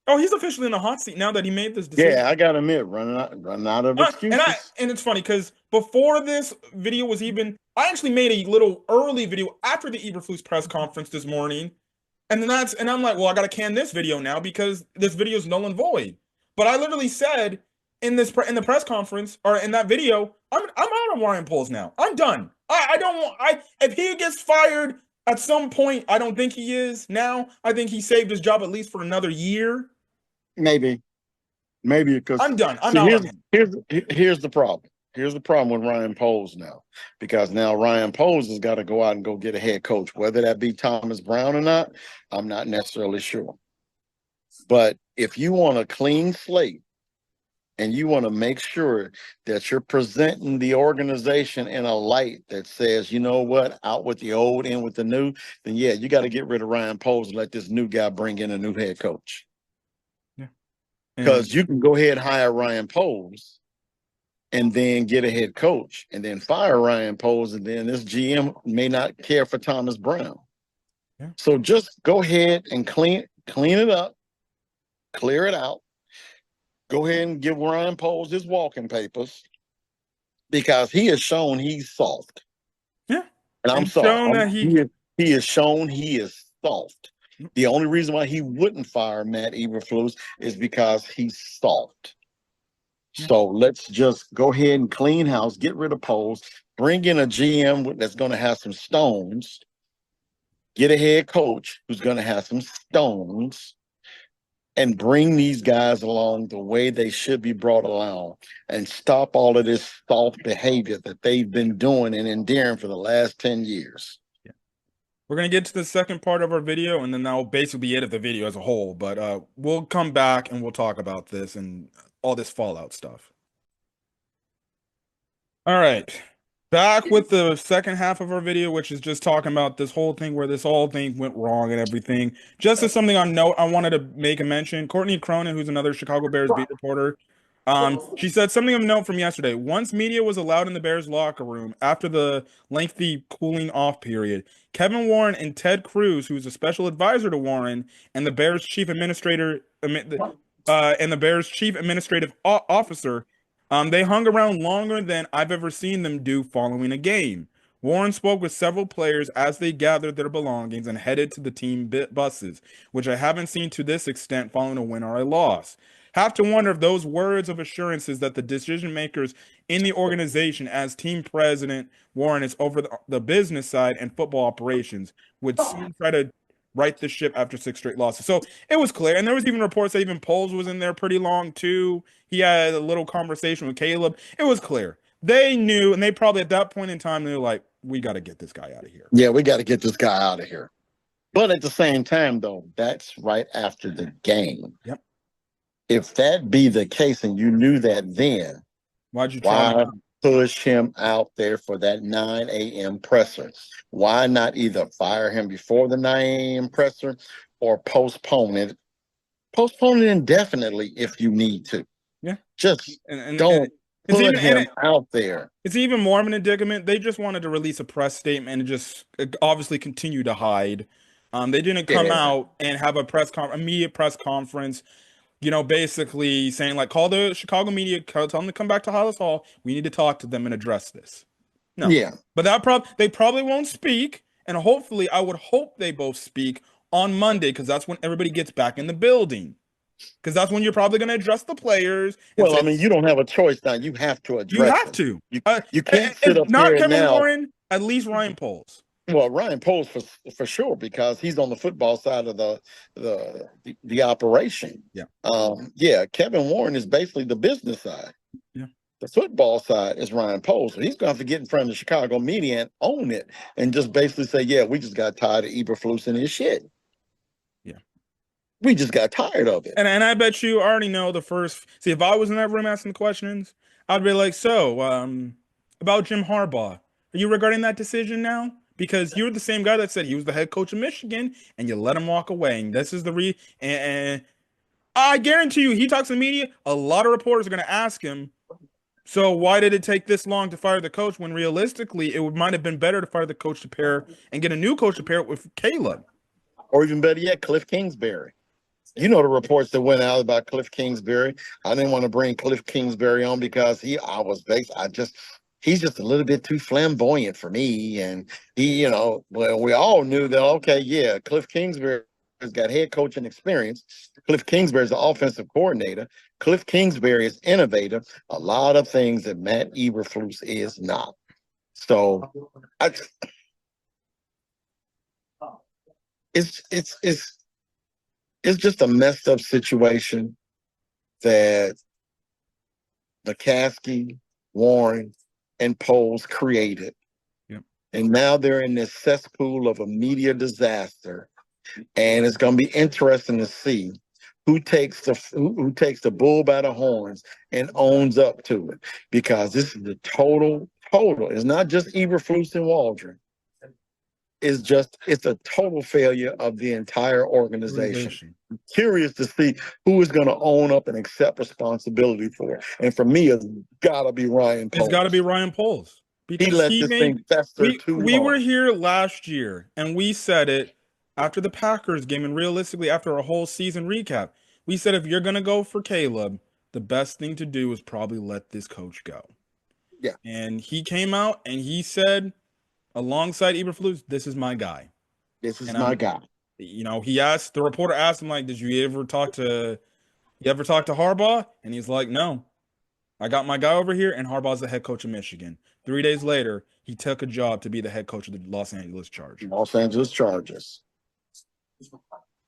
Oh, he's officially in the hot seat now that he made this decision. Yeah, I gotta admit, running out of excuses. And it's funny because before this video was even, I actually made a little early video after the Eberflus press conference this morning, and I'm like, well, I gotta can this video now because this video is null and void. But I literally said in the press conference or in that video, I'm out of Ryan Poles now. I'm done. I don't want if he gets fired at some point, I don't think he is now. I think he saved his job at least for another year. Maybe, maybe because I'm done. I'm see, out on him. here's the problem. Here's the problem with Ryan Poles now, because now Ryan Poles has got to go out and go get a head coach, whether that be Thomas Brown or not. I'm not necessarily sure. But if you want a clean slate and you want to make sure that you're presenting the organization in a light that says, you know what, out with the old, in with the new, then yeah, you got to get rid of Ryan Poles and let this new guy bring in a new head coach. Yeah. Because you can go ahead and hire Ryan Poles and then get a head coach and then fire Ryan Poles, and then this GM may not care for Thomas Brown. Yeah. So just go ahead and clean it up, clear it out. Go ahead and give Ryan Poles his walking papers because he has shown he's soft. Yeah. And I'm And sorry. shown that He has shown he is soft. The only reason why he wouldn't fire Matt Eberflus is because he's soft. So let's just go ahead and clean house, get rid of Poles, bring in a GM that's going to have some stones, get a head coach who's going to have some stones, and bring these guys along the way they should be brought along and stop all of this soft behavior that they've been doing and endearing for the last 10 years. Yeah. We're going to get to the second part of our video, and then that will basically be it of the video as a whole. But we'll come back and we'll talk about this and all this Fallout stuff. All right. Back with the second half of our video, which is just talking about this whole thing where this whole thing went wrong and everything. Just as something on note, I wanted to make a mention. Courtney Cronin, who's another Chicago Bears beat reporter, she said something of note from yesterday. Once media was allowed in the Bears locker room after the lengthy cooling off period, Kevin Warren and Ted Cruz, who's a special advisor to Warren and the Bears chief administrator, and the Bears chief administrative officer, they hung around longer than I've ever seen them do following a game. Warren spoke with several players as they gathered their belongings and headed to the team buses, which I haven't seen to this extent following a win or a loss. Have to wonder if those words of assurances that the decision makers in the organization, as team president Warren is over the business side and football operations, would soon try to right the ship after 6 straight losses. So it was clear. And there was even reports that even Poles was in there pretty long too. He had a little conversation with Caleb. It was clear. They knew, and they probably at that point in time, they were like, we got to get this guy out of here. Yeah, we got to get this guy out of here. But at the same time, though, that's right after the game. Yep. if that be the case and you knew that then, Why'd you try why him? push him out there for that 9 a.m. presser? Why not either fire him before the 9 a.m. presser or postpone it? Postpone it indefinitely if you need to. Yeah, Just and don't it's put even and him out there. it's even more of an indictment. They just wanted to release a press statement and just obviously continue to hide. They didn't come Yeah. out and have immediate press conference, basically saying like, call the Chicago media, tell them to come back to Hollis Hall. We need to talk to them and address this. No, Yeah. but they probably won't speak, and hopefully, I would hope they both speak on Monday because that's when everybody gets back in the building. Because that's when you're probably going to address the players and Well, say I mean, you don't have a choice now. You have to you address have him. to. You you can't sit If up not here Kevin now. Warren, at least Ryan Poles. Well, Ryan Poles for sure because he's on the football side of the operation. Yeah, Yeah, Kevin Warren is basically the business side. yeah, The football side is Ryan Poles. So he's going to have to get in front of the Chicago media and own it and just basically say, yeah, we just got tired of Eberflus and his shit. yeah. We just got tired of it. And I bet you already know the first. See, if I was in that room asking the questions, I'd be like, so, about Jim Harbaugh, are you regarding that decision now? Because you're the same guy that said he was the head coach of Michigan, and you let him walk away. And this is the and I guarantee you, he talks to the media. A lot of reporters are going to ask him, so why did it take this long to fire the coach? When realistically, it might have been better to fire the coach to pair and get a new coach to pair with Caleb. Or even better yet, Cliff Kingsbury. You know the reports that went out about Cliff Kingsbury. I didn't want to bring Cliff Kingsbury on because he's just a little bit too flamboyant for me. And well, we all knew that, okay, yeah, Cliff Kingsbury has got head coaching experience. Cliff Kingsbury is the offensive coordinator. Cliff Kingsbury is innovative. A lot of things that Matt Eberflus is not. So I, it's it's just a messed up situation that McCaskey, Warren, and Poles created. Yep. And now they're in this cesspool of a media disaster. And it's going to be interesting to see who takes the bull by the horns and owns up to it. Because this is the total. It's not just Eberflus and Waldron. It's a total failure of the entire organization. I'm curious to see who is going to own up and accept responsibility for it. And for me, it's got to be Ryan Poles. It's got to be Ryan Poles He because let this thing fester too long. We were here last year and we said it after the Packers game, and realistically after a whole season recap. We said if you're going to go for Caleb, the best thing to do is probably let this coach go. Yeah. And he came out and he said, alongside Eberflus, this is my guy. This is my guy. The reporter asked him, like, did you ever talk to Harbaugh? And he's like, no, I got my guy over here, and Harbaugh's the head coach of Michigan. 3 days later, he took a job to be the head coach of the Los Angeles Chargers. Los Angeles Chargers.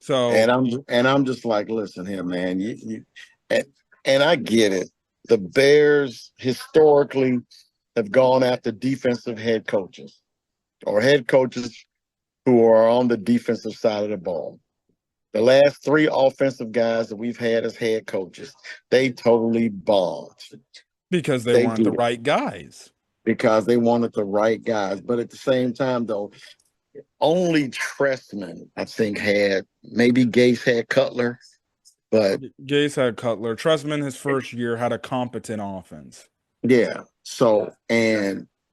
So, and I'm just like, listen here, man. And I get it. The Bears historically have gone after defensive head coaches or head coaches who are on the defensive side of the ball. The last 3 offensive guys that we've had as head coaches, they totally bombed. Because they wanted the right guys. Because they wanted the right guys. But at the same time, though, only Trestman, I think, maybe Gase had Cutler. But Gase had Cutler. Trestman, his first year, had a competent offense. Yeah. So,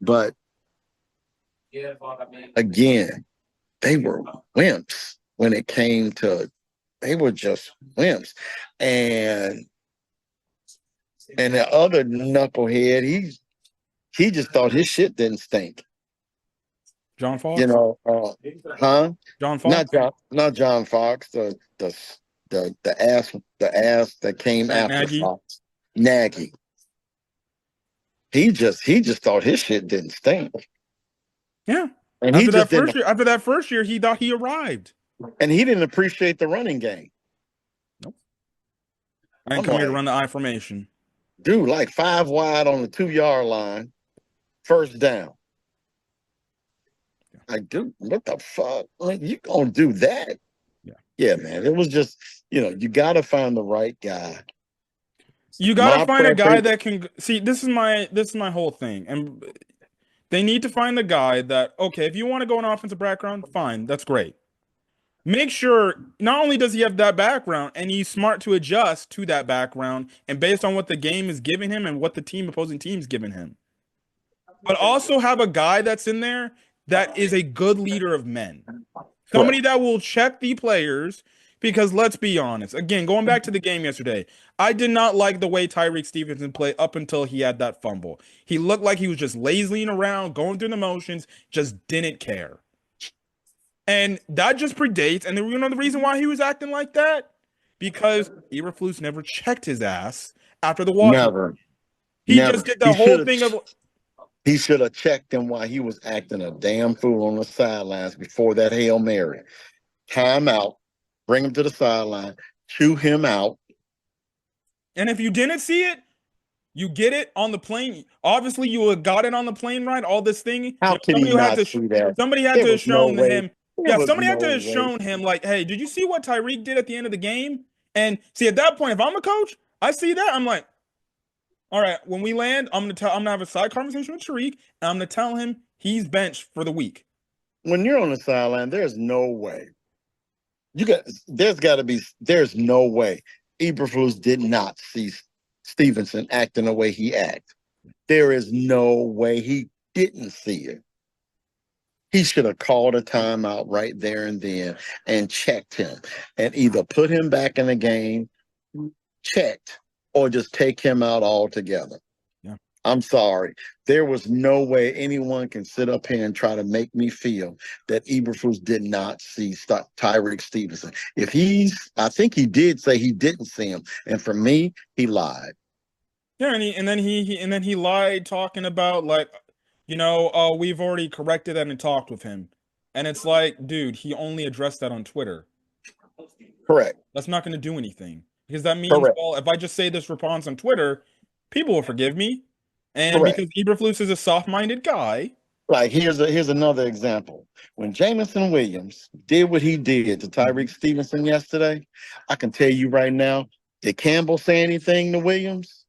but again, they were wimps when it came to, they were just wimps. And the other knucklehead, he just thought his shit didn't stink. John Fox? John Fox? Not John Fox, the ass that came after Nagy. Fox. Nagy. He just thought his shit didn't stink. Yeah. And after that first year, he thought he arrived. And he didn't appreciate the running game. Nope. I didn't come here to run the I formation. Dude, like 5 wide on the 2-yard line, first down. Like, dude, what the fuck? Like, you gonna do that? Yeah. Yeah, man. It was just, you got to find the right guy. You got to My find a guy preference, that can see. This is my whole thing, and they need to find a guy that okay. If you want to go an offensive background, fine, that's great. Make sure not only does he have that background, and he's smart to adjust to that background, and based on what the game is giving him and what the opposing team's giving him, but also have a guy that's in there that is a good leader of men. Somebody correct. that will check the players because let's be honest. Again, going back to the game yesterday, I did not like the way Tyreek Stevenson played up until he had that fumble. He looked like he was just lazying around, going through the motions, just didn't care. And that just predates, and you know the reason why he was acting like that? Because Eberflus never checked his ass after the walk-in. Never, He just never. did the whole thing of He should have checked him while he was acting a damn fool on the sidelines before that Hail Mary. Time out, bring him to the sideline, chew him out. and if you didn't see it, you get it on the plane. Obviously, you got it on the plane ride. All this thing, How could he somebody had not to, see that? somebody had There to have was no shown way. him. There Yeah, was somebody had no to have way. shown him. Like, hey, did you see what Tyreek did at the end of the game? And see, at that point, if I'm a coach, I see that. I'm like, all right, when we land, I'm gonna have a side conversation with Tariq, and I'm gonna tell him he's benched for the week. When you're on the sideline, there's no way. There's no way. Eberflus did not see Stevenson acting the way he acted. There is no way he didn't see it. He should have called a timeout right there and then and checked him and either put him back in the game, checked, or just take him out altogether. Yeah. I'm sorry. There was no way anyone can sit up here and try to make me feel that Eberflus did not see Tyreek Stevenson. I think he did say he didn't see him. And for me, he lied. Yeah, and then he lied talking about like, we've already corrected that and talked with him. And it's like, dude, he only addressed that on Twitter. Correct. That's not going to do anything because that means, Correct. well, if I just say this response on Twitter, people will forgive me. And Correct. because Eberflus is a soft-minded guy, Like here's another example. When Jameson Williams did what he did to Tyreek Stevenson yesterday, I can tell you right now, did Campbell say anything to Williams?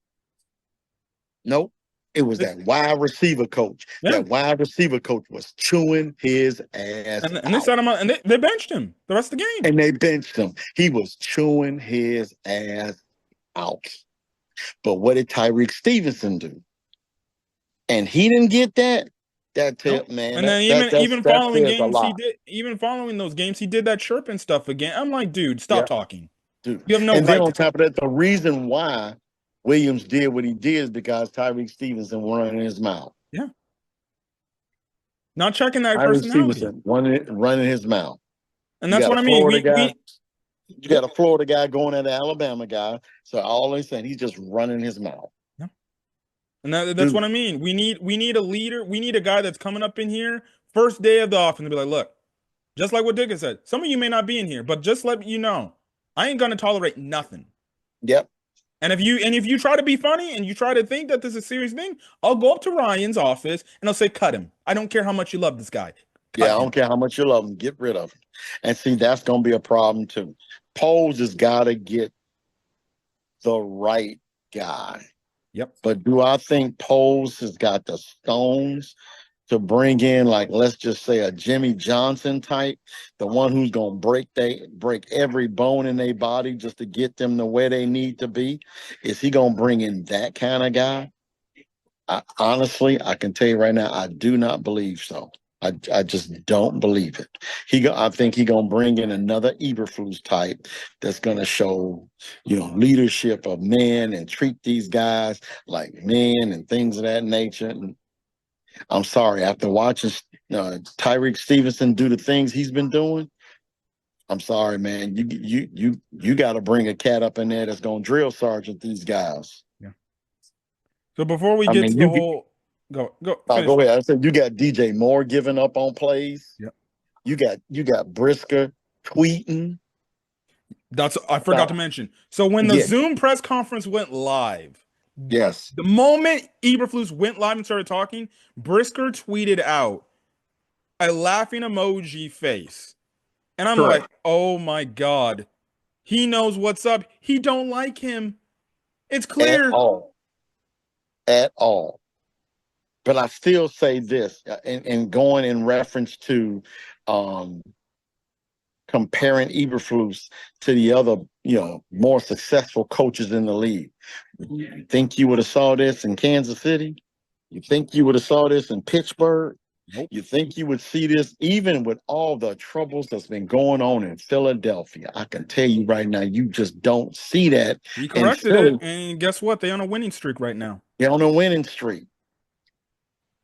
Nope. It was that wide receiver coach. yeah. That wide receiver coach was chewing his ass And they out. set him up, and they benched him the rest of the game. And they benched him. He was chewing his ass out. But what did Tyreek Stevenson do? And he didn't get that. That Nope. tip, man. And then even That following says a games, lot. even following those games, he did that chirping stuff again. I'm like, dude, stop Yeah. talking. Dude. You have no And then right on to talk. top of that, the reason why Williams did what he did is because Tyreek Stevenson running his mouth. Yeah. Not checking that Tyreek personality. Stevenson running his mouth. And You that's got what a I mean. Florida We guy. we You got a Florida guy going at an Alabama guy. So all they're saying, he's just running his mouth. yeah. And that's Dude. what I mean. We need a leader. We need a guy that's coming up in here first day of the offense to be like, look, just like what Dick said. Some of you may not be in here, but just let you know, I ain't gonna tolerate nothing. Yep. And if you try to be funny and you try to think that this is a serious thing, I'll go up to Ryan's office and I'll say, cut him. I don't care how much you love this guy. Yeah, Cut I him. don't care how much you love him. Get rid of him. And see, that's going to be a problem too. Poles has got to get the right guy. Yep. But do I think Poles has got the stones to bring in, like, let's just say a Jimmy Johnson type, the one who's gonna break every bone in their body just to get them to where they need to be? Is he gonna bring in that kind of guy? Honestly, I can tell you right now, I do not believe so. I just don't believe it. I think he gonna bring in another Eberflus type that's gonna show, leadership of men and treat these guys like men and things of that nature. And I'm sorry, after watching Tyreek Stevenson do the things he's been doing, I'm sorry, man. You got to bring a cat up in there that's gonna drill sergeant these guys. Yeah. So before we I get to mean, the whole finish. go ahead. I said you got DJ Moore giving up on plays. Yep. You got Brisker tweeting. I forgot to mention. So when the Yeah. Zoom press conference went live, Yes. the moment Eberflus went live and started talking, Brisker tweeted out a laughing emoji face. And I'm Correct. like, oh my God. He knows what's up. He don't like him. It's at clear. all, at all. But I still say this, and going in reference to um, comparing Eberflus to the other, more successful coaches in the league. You think you would have saw this in Kansas City? You think you would have saw this in Pittsburgh? Nope. You think you would see this even with all the troubles that's been going on in Philadelphia? I can tell you right now, you just don't see that He in corrected it, Philly. and guess what? They're on a winning streak right now. They're on a winning streak.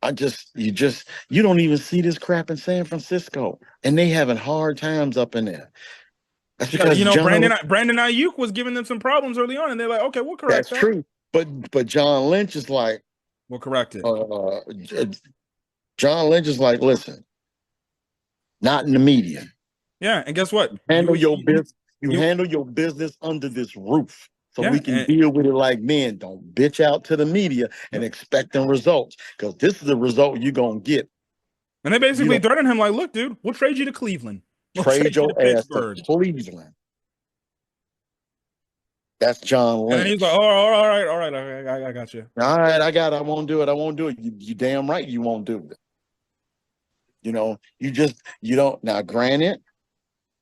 You don't even see this crap in San Francisco, and they having hard times up in there. That's because Brandon Ayuk was giving them some problems early on, and they're like, okay, we'll correct that's that. true. But John Lynch is like, We'll correct it. John Lynch is like, listen, not in the media. Yeah, and guess what? Handle your business. You handle your business under this roof, so Yeah, we can deal with it like men. Don't bitch out to the media and expecting results, because this is the result you're gonna get. And they basically threatened him like, look, dude, we'll trade you to Cleveland. We'll Trade you your to ass to Pittsburgh. Cleveland. That's John Lynch. And then he's like, oh, all right, I got you. All right, I won't do it. I won't do it. You damn right you won't do it. You don't. Now, granted,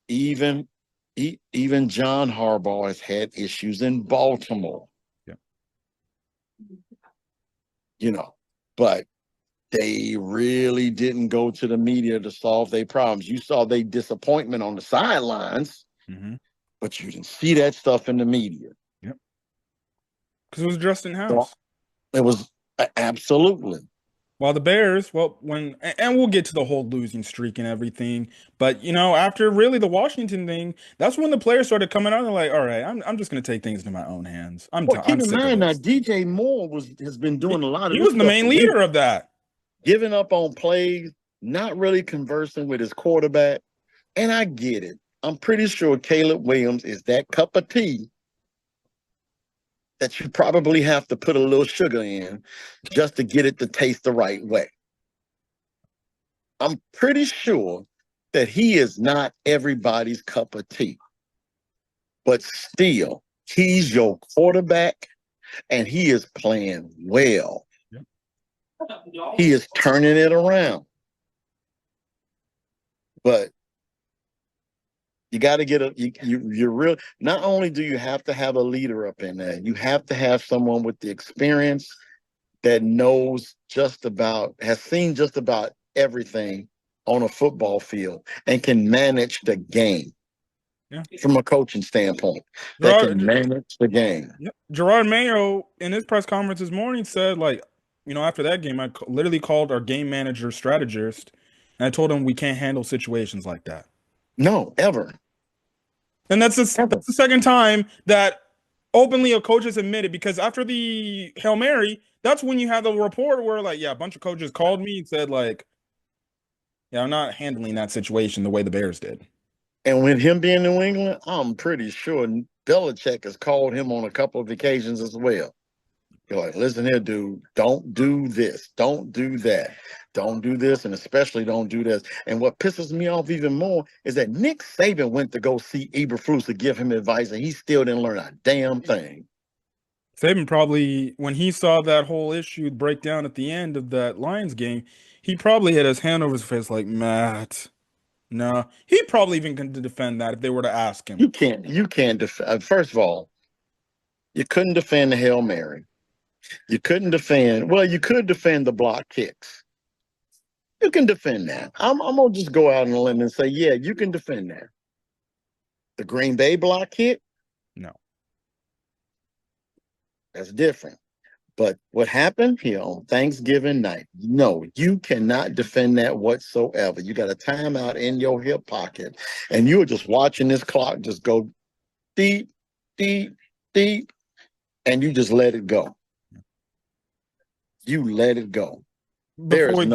even John Harbaugh has had issues in Baltimore. Yeah. But they really didn't go to the media to solve their problems. You saw their disappointment on the sidelines, but you didn't see that stuff in the media. Yep. Because it was just in house. It was absolutely. While the Bears, and we'll get to the whole losing streak and everything, but after really the Washington thing, that's when the players started coming out and like, all right, I'm just going to take things into my own hands. Keep in mind now, DJ Moore has been doing a lot of. He was the main leader of that. Giving up on plays, not really conversing with his quarterback, and I get it. I'm pretty sure Caleb Williams is that cup of tea that you probably have to put a little sugar in just to get it to taste the right way. I'm pretty sure that he is not everybody's cup of tea. But still, he's your quarterback, and he is playing well. He is turning it around. But you got to get you're real. Not only do you have to have a leader up in there, you have to have someone with the experience that has seen just about everything on a football field and can manage the game. Yeah. From a coaching standpoint, that can manage the game. Gerard Mayo in his press conference this morning said, like, after that game, I literally called our game manager strategist, and I told him we can't handle situations like that. No, ever. And that's the second time that openly a coach has admitted, because after the Hail Mary, that's when you have the report where, like, a bunch of coaches called me and said, like, I'm not handling that situation the way the Bears did. And with him being in New England, I'm pretty sure Belichick has called him on a couple of occasions as well. You're like, listen here, dude, don't do this. Don't do that. Don't do this, and especially don't do this. And what pisses me off even more is that Nick Saban went to go see Eberflus to give him advice, and he still didn't learn a damn thing. Saban probably, when he saw that whole issue break down at the end of that Lions game, he probably had his hand over his face like, Matt, no. He probably even couldn't defend that if they were to ask him. You can't defend. First of all, you couldn't defend the Hail Mary. You couldn't defend. Well, you could defend the block kicks. You can defend that. I'm gonna just go out on a limb and say, yeah, you can defend that. The Green Bay block kick? No. That's different. But what happened here on Thanksgiving night? No, you cannot defend that whatsoever. You got a timeout in your hip pocket, and you were just watching this clock just go deep, deep, deep, and you just let it go. You let it go. There is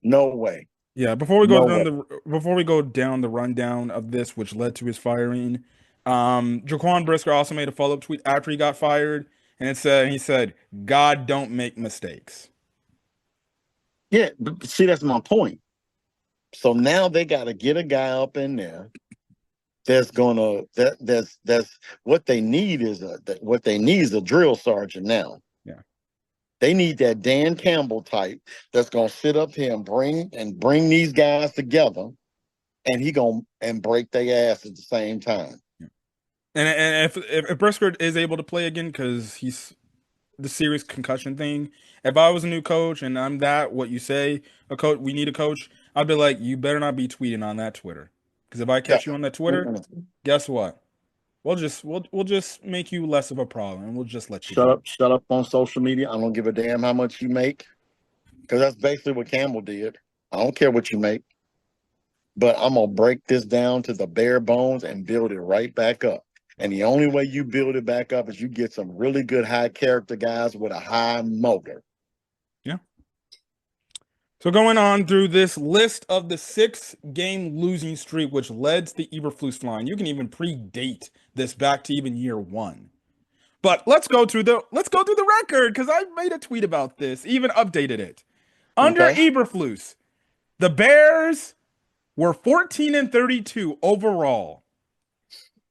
no way. Yeah, before we go down the rundown of this, which led to his firing, Jaquan Brisker also made a follow-up tweet after he got fired, and he said, "God don't make mistakes." Yeah, but see, that's my point. So now they got to get a guy up in there that's what they need is a drill sergeant now. Yeah. They need that Dan Campbell type that's gonna sit up here and bring these guys together, and he gonna and break their ass at the same time. Yeah. And if Brisker is able to play again because he's the serious concussion thing. If I was a new coach and I'm that what you say, a coach, we need a coach, I'd be like, you better not be tweeting on that Twitter. Because if I Yeah. catch you on that Twitter, guess what? We'll just make you less of a problem and we'll just let you go. Shut up on social media. I don't give a damn how much you make, because that's basically what Campbell did. I don't care what you make, but I'm gonna break this down to the bare bones and build it right back up. And the only way you build it back up is you get some really good high character guys with a high motor. Yeah. So going on through this list of the 6-game losing streak, which led to the Eberflus line, you can even predate this back to even year one. But let's go through the record because I made a tweet about this, even updated it. Under Okay. Eberflus, the Bears were 14-32 overall,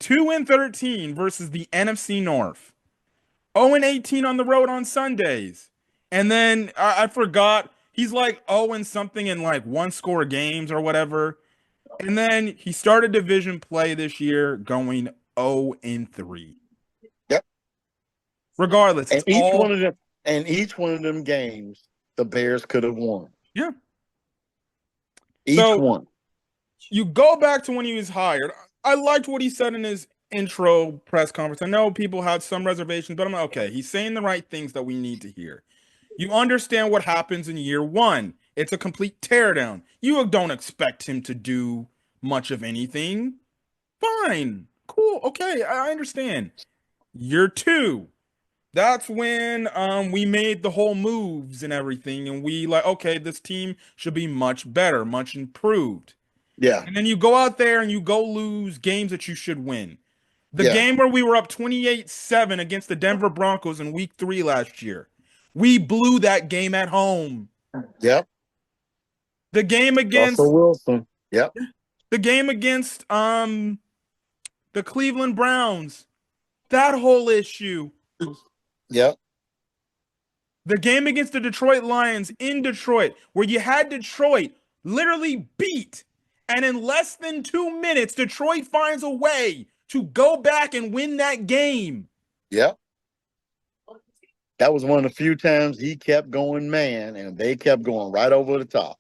2-13 versus the NFC North, 0-18 on the road on Sundays, and then I forgot he's like 0 and something in like one score games or whatever. And then he started division play this year going 0-3. Yep. Regardless, And it's all each one of them games, the Bears could have won. yeah. Each So one. you go back to when he was hired. I liked what he said in his intro press conference. I know people had some reservations, but I'm like, okay, he's saying the right things that we need to hear. You understand what happens in year one. It's a complete teardown. You don't expect him to do much of anything. Fine. Cool. Okay, I understand. Year two. That's when we made the whole moves and everything, and we like, okay, this team should be much better, much improved. Yeah. And then you go out there and you go lose games that you should win. The Yeah. game where we were up 28-7 against the Denver Broncos in week 3 last year. We blew that game at home. Yep. The game Russell against Wilson. Yep. the game against the Cleveland Browns. That whole issue. Yep. The game against the Detroit Lions in Detroit, where you had Detroit literally beat. And in less than 2 minutes, Detroit finds a way to go back and win that game. Yep. That was one of the few times he kept going man, and they kept going right over the top.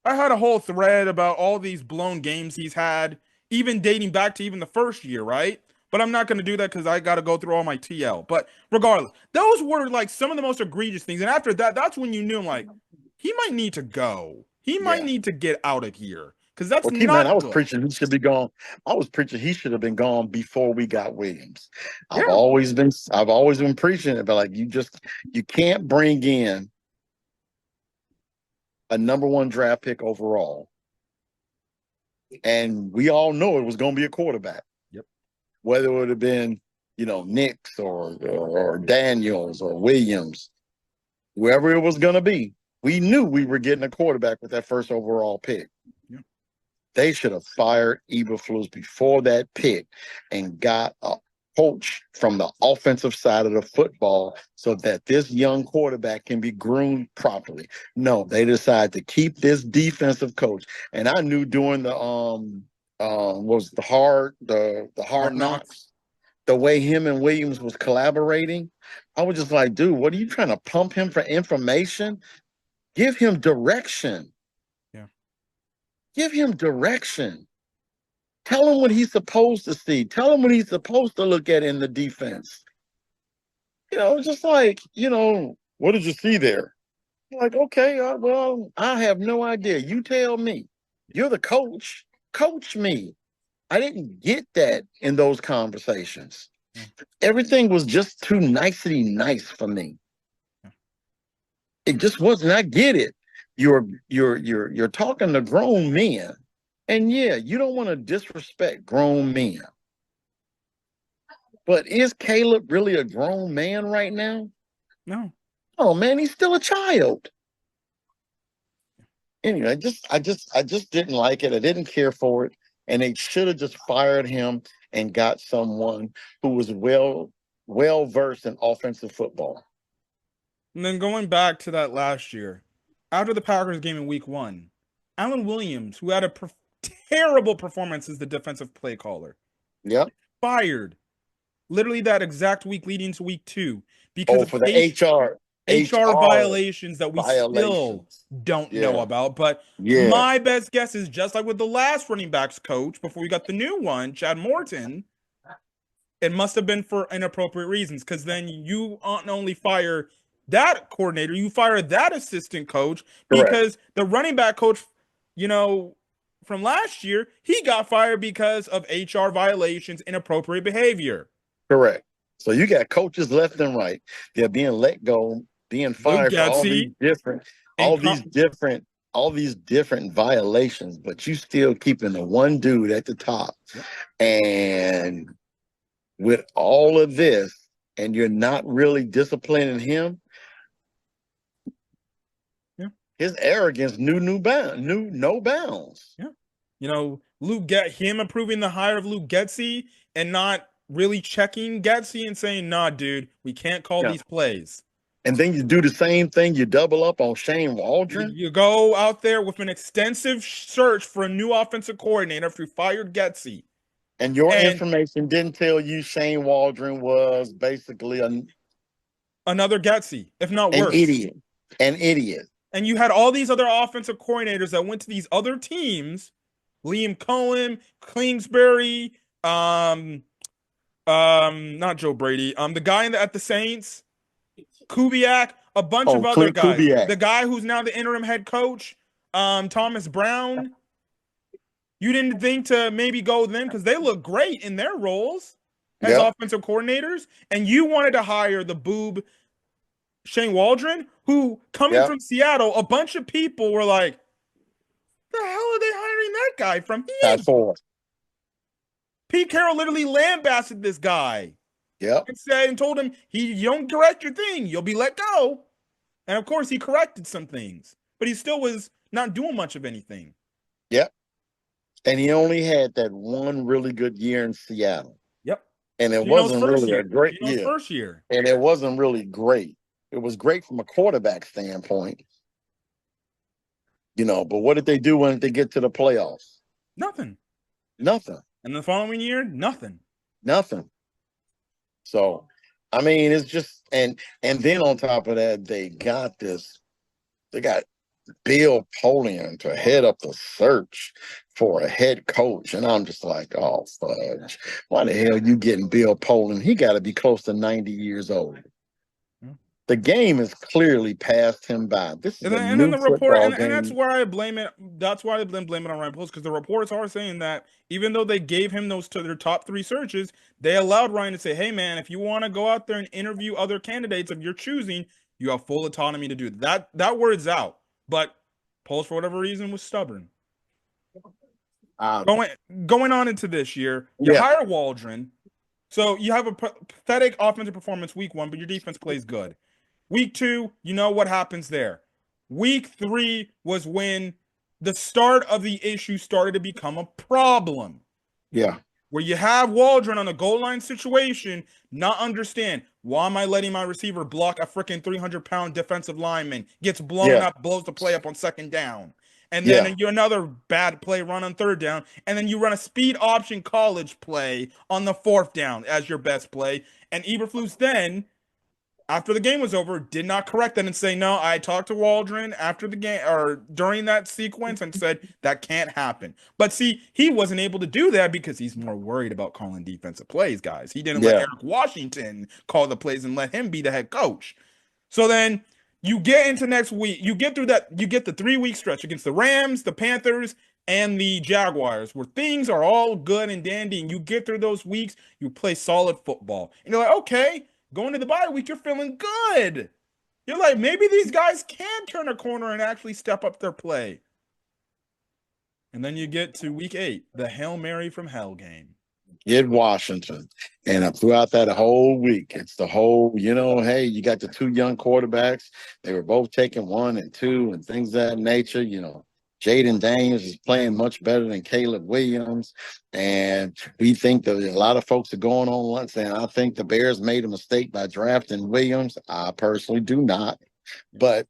I had a whole thread about all these blown games he's had, even dating back to even the first year, right? But I'm not going to do that because I got to go through all my TL. But regardless, those were like some of the most egregious things. And after that, that's when you knew, like, he might need to go. He might Yeah. need to get out of here because that's Well, man, I not was good. preaching he should be gone. I was preaching he should have been gone before we got Williams. Yeah. I've always been preaching it, but like you can't bring in a #1 draft pick overall, and we all know it was going to be a quarterback. Yep. Whether it would have been, Nix or Daniels or Williams, whoever it was going to be, we knew we were getting a quarterback with that first overall pick. Yep. They should have fired Eberflus before that pick and got a coach from the offensive side of the football so that this young quarterback can be groomed properly. No, they decided to keep this defensive coach. And I knew during the was the hard knocks, the way him and Williams was collaborating, I was just like, dude, what are you trying to pump him for information? Give him direction. Yeah. Give him direction. Tell him what he's supposed to see. Tell him what he's supposed to look at in the defense. Just like, what did you see there? Like, okay, well, I have no idea. You tell me. You're the coach. Coach me. I didn't get that in those conversations. Yeah. Everything was just too nicety nice for me. Yeah. It just wasn't. I get it. You're talking to grown men. And yeah, you don't want to disrespect grown men. But is Caleb really a grown man right now? No. Oh man, he's still a child. Anyway, I just didn't like it. I didn't care for it. and they should have just fired him and got someone who was well versed in offensive football. And then going back to that last year, after the Packers game in week 1, Alan Williams, who had a terrible performance as the defensive play caller, Yep. fired literally that exact week leading to week 2 because Oh, of for the HR violations that we still violations. don't know Yeah. about. But Yeah. my best guess is just like with the last running backs coach before we got the new one, Chad Morton, it must have been for inappropriate reasons, because then you not only fire that coordinator, you fire that assistant coach, Correct. because the running back coach, from last year, he got fired because of HR violations, inappropriate behavior. Correct. So you got coaches left and right. They're being let go, being Luke fired for Getsy all these different violations, but you still keeping the one dude at the top. Yep. And with all of this, and you're not really disciplining him, yeah, his arrogance knew no bounds. Yeah. Him approving the hire of Luke Getsy and not really checking Getsy and saying, nah, dude, we can't call these plays. And then you do the same thing. You double up on Shane Waldron. You go out there with an extensive search for a new offensive coordinator if you fired Getsy. And your information didn't tell you Shane Waldron was basically another Getsy, if not worse. An idiot. And you had all these other offensive coordinators that went to these other teams, Liam Cohen, Kingsbury, not Joe Brady, the guy at the Saints, Kubiak, a bunch of other guys. Kubiak. The guy who's now the interim head coach, Thomas Brown. You didn't think to maybe go with them because they look great in their roles as offensive coordinators, and you wanted to hire the boob Shane Waldron, who coming from Seattle, a bunch of people were like, "The hell are they hiring that guy from?" Pete Carroll literally lambasted this guy. And told him, you don't correct your thing, you'll be let go. And of course, he corrected some things, but he still was not doing much of anything. Yep. And he only had that one really good year in Seattle. Yep. And it wasn't really a great year. First year. And it wasn't really great. It was great from a quarterback standpoint. But what did they do when they get to the playoffs? Nothing. And the following year, nothing. So, I mean, it's just and then on top of that, they got Bill Polian to head up the search for a head coach. And I'm just like, oh, fudge. Why the hell you getting Bill Polian? He got to be close to 90 years old. The game has clearly passed him by. This is a new football game. And that's where I blame it. That's why I blame it on Ryan Post, because the reports are saying that even though they gave him those to their top 3 searches, they allowed Ryan to say, hey, man, if you want to go out there and interview other candidates of your choosing, you have full autonomy to do that. That word's out. But Post, for whatever reason, was stubborn. Going on into this year, you hire Waldron. So you have a pathetic offensive performance week 1, but your defense plays good. Week 2, you know what happens there. Week 3 was when the start of the issue started to become a problem. Yeah. Where you have Waldron on a goal line situation, not understand, why am I letting my receiver block a freaking 300-pound defensive lineman, gets blown up, blows the play up on second down. And then you another bad play run on third down, and then you run a speed option college play on the 4th down as your best play. And Eberflus then, after the game was over, did not correct that and say, no, I talked to Waldron after the game or during that sequence and said that can't happen. But see, he wasn't able to do that because he's more worried about calling defensive plays, guys. He didn't let Eric Washington call the plays and let him be the head coach. So then you get into next week, you get through that, you get the 3-week stretch against the Rams, the Panthers, and the Jaguars, where things are all good and dandy, and you get through those weeks, you play solid football. And you're like, okay, going to the bye week, you're feeling good. You're like, maybe these guys can turn a corner and actually step up their play. And then you get to week 8, the Hail Mary from Hell game. In Washington. And throughout that whole week, it's the whole, hey, you got the 2 young quarterbacks. They were both taking 1 and 2 and things of that nature, Jaden Daniels is playing much better than Caleb Williams. And we think that a lot of folks are going on once, and I think the Bears made a mistake by drafting Williams. I personally do not. But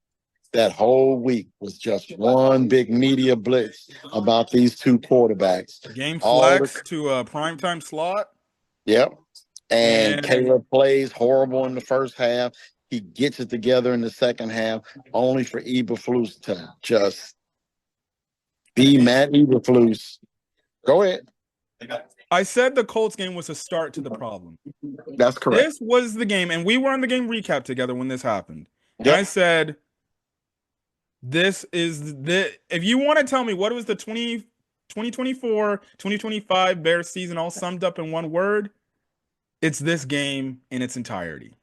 that whole week was just one big media blitz about these two quarterbacks. Game All the flex to a primetime slot. Yep. And And Caleb plays horrible in the first half. He gets it together in the second half, only for Eberflus to just be Matt Eberflus. Go ahead. I said the Colts game was a start to the problem. That's correct. This was the game, and we were on the game recap together when this happened. And I Yep. said, this is the, if you want to tell me what was the 2024, 2025 Bears season all summed up in one word, it's this game in its entirety.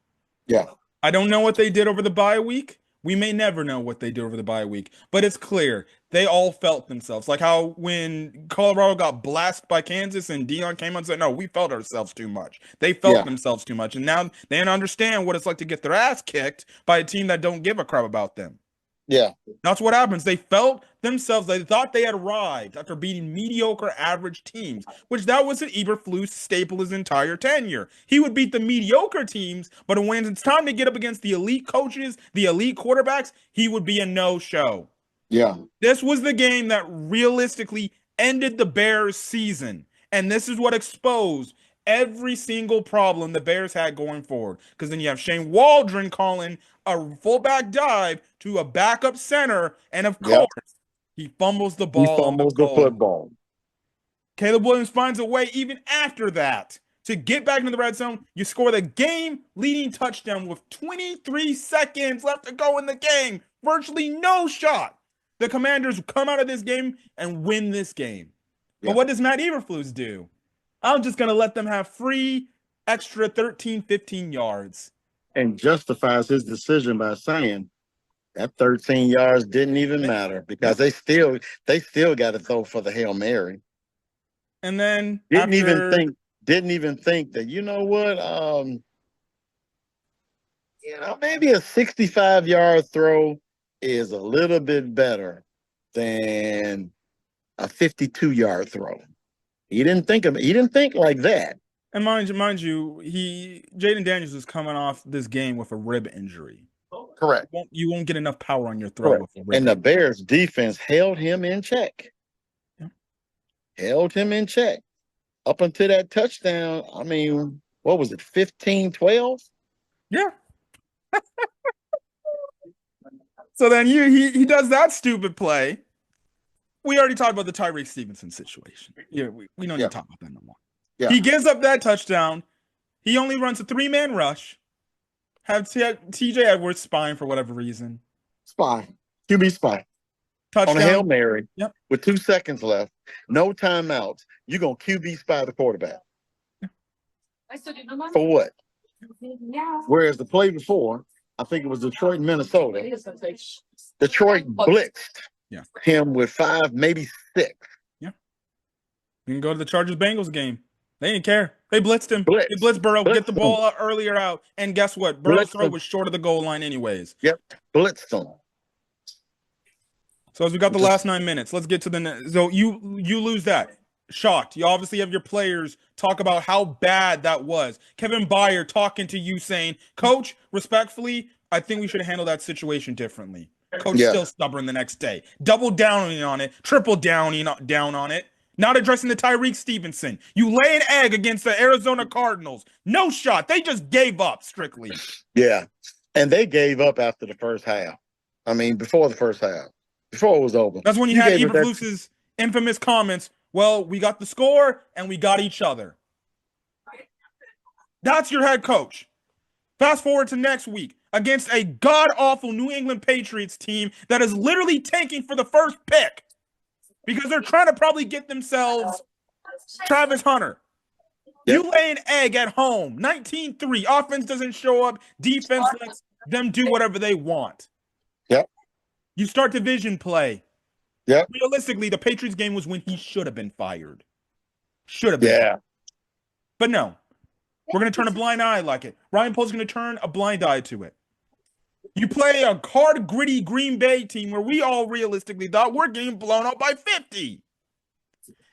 Yeah. I don't know what they did over the bye week. We may never know what they did over the bye week, but it's clear they all felt themselves. Like how when Colorado got blasted by Kansas and Dion came out and said, no, we felt ourselves too much. They felt Yeah. themselves too much. And now they understand what it's like to get their ass kicked by a team that don't give a crap about them. Yeah. That's what happens. They felt themselves. They thought they had arrived after beating mediocre average teams, which that was an Eberflus staple his entire tenure. He would beat the mediocre teams, but when it's time to get up against the elite coaches, the elite quarterbacks, he would be a no-show. Yeah. This was the game that realistically ended the Bears' season. And this is what exposed every single problem the Bears had going forward. Because then you have Shane Waldron calling a fullback dive to a backup center. And of Yep. course, he fumbles the He ball on the fumbles the goal. football. Caleb Williams finds a way even after that to get back into the red zone. You score the game-leading touchdown with 23 seconds left to go in the game. Virtually no shot. The Commanders come out of this game and win this game. Yeah. But what does Matt Eberflus do? I'm just going to let them have free extra 13, 15 yards. And justifies his decision by saying that 13 yards didn't even matter because they still got to throw for the Hail Mary. And then Didn't even think that, you know what, maybe a 65-yard throw is a little bit better than a 52-yard throw. He didn't think like that. And mind you, Jaden Daniels is coming off this game with a rib injury. Correct. You won't get enough power on your throw with a rib. And the Bears defense held him in check. Yeah. Held him in check. Up until that touchdown, I mean, what was it, 15-12? Yeah. So then he does that stupid play. We already talked about the Tyreek Stevenson situation. Yeah, we don't need to talk about that no more. Yeah. He gives up that touchdown. He only runs a 3-man rush. Have TJ Edwards spying for whatever reason. Spy. QB spy. Touchdown. On a Hail Mary. Yep. With 2 seconds left. No timeouts. You're going to QB spy the quarterback. For what? Whereas the play before, I think it was Detroit and Minnesota. Detroit blitzed him with 5, maybe 6. Yeah. You can go to the Chargers-Bengals game. They didn't care. They blitzed him. They blitzed Burrow, get the ball earlier out. And guess what? Burrow's throw was short of the goal line anyways. Yep. Blitzed him. So as we got the last 9 minutes, let's get to the so you lose that. Shocked. You obviously have your players talk about how bad that was. Kevin Byard talking to you saying, Coach, respectfully, I think we should handle that situation differently. Coach still stubborn the next day. Double downing on it, triple down on it. Not addressing the Tyreek Stevenson. You lay an egg against the Arizona Cardinals. No shot. They just gave up strictly. Yeah. And they gave up after the first half. I mean, before the first half. Before it was over. That's when you had Eberflus's infamous comments. Well, we got the score and we got each other. That's your head coach. Fast forward to next week against a god-awful New England Patriots team that is literally tanking for the first pick because they're trying to probably get themselves Travis Hunter. Yep. You lay an egg at home, 19-3. Offense doesn't show up. Defense lets them do whatever they want. Yep. You start division play. Yep. Realistically, the Patriots game was when he should have been fired. Should have been. Yeah. Fired. But no. We're going to turn a blind eye like it. Ryan Poles is going to turn a blind eye to it. You play a hard, gritty Green Bay team where we all realistically thought we're getting blown out by 50.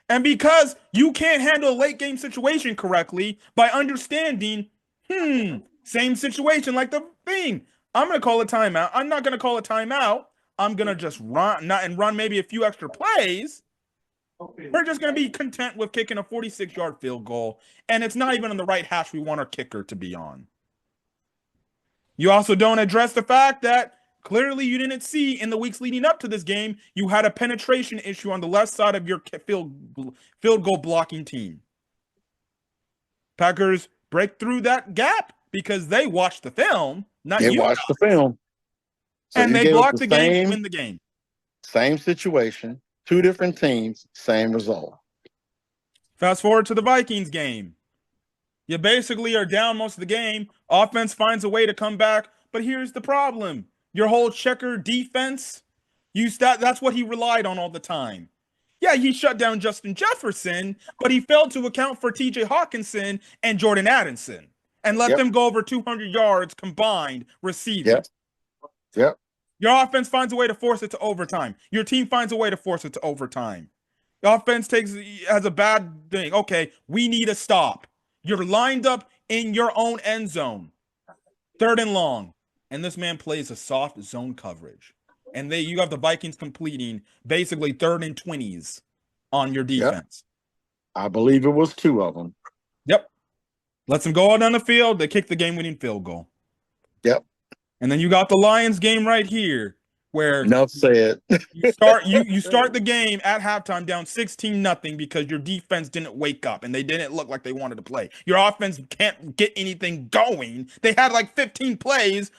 And because you can't handle a late game situation correctly by understanding, same situation like the thing. I'm gonna call a timeout. I'm not gonna call a timeout. I'm gonna just run not and run maybe a few extra plays. We're just gonna be content with kicking a 46-yard field goal, and it's not even on the right hash we want our kicker to be on. You also don't address the fact that clearly you didn't see in the weeks leading up to this game, you had a penetration issue on the left side of your field goal blocking team. Packers break through that gap because they watched the film, not They you watched the film. So and you they gave us blocked the the game to win the game. same situation, two different teams, same result. Fast forward to the Vikings game. You basically are down most of the game. Offense finds a way to come back, but here's the problem. Your whole checker defense, that's what he relied on all the time. Yeah, he shut down Justin Jefferson, but he failed to account for TJ Hawkinson and Jordan Addison and let Yep. them go over 200 yards combined receiving. Yep. Yep. Your offense finds a way to force it to overtime. Your team finds a way to force it to overtime. The offense has a bad thing. Okay, we need a stop. You're lined up in your own end zone, 3rd and long, and this man plays a soft zone coverage. And you have the Vikings completing basically 3rd and 20s on your Yep. defense. I believe it was 2 of them. Yep. Lets them go out on the field. They kick the game-winning field goal. Yep. And then you got the Lions game right here, where Enough said. you start the game at halftime down 16-0 because your defense didn't wake up and they didn't look like they wanted to play. Your offense can't get anything going. They had like 15 plays,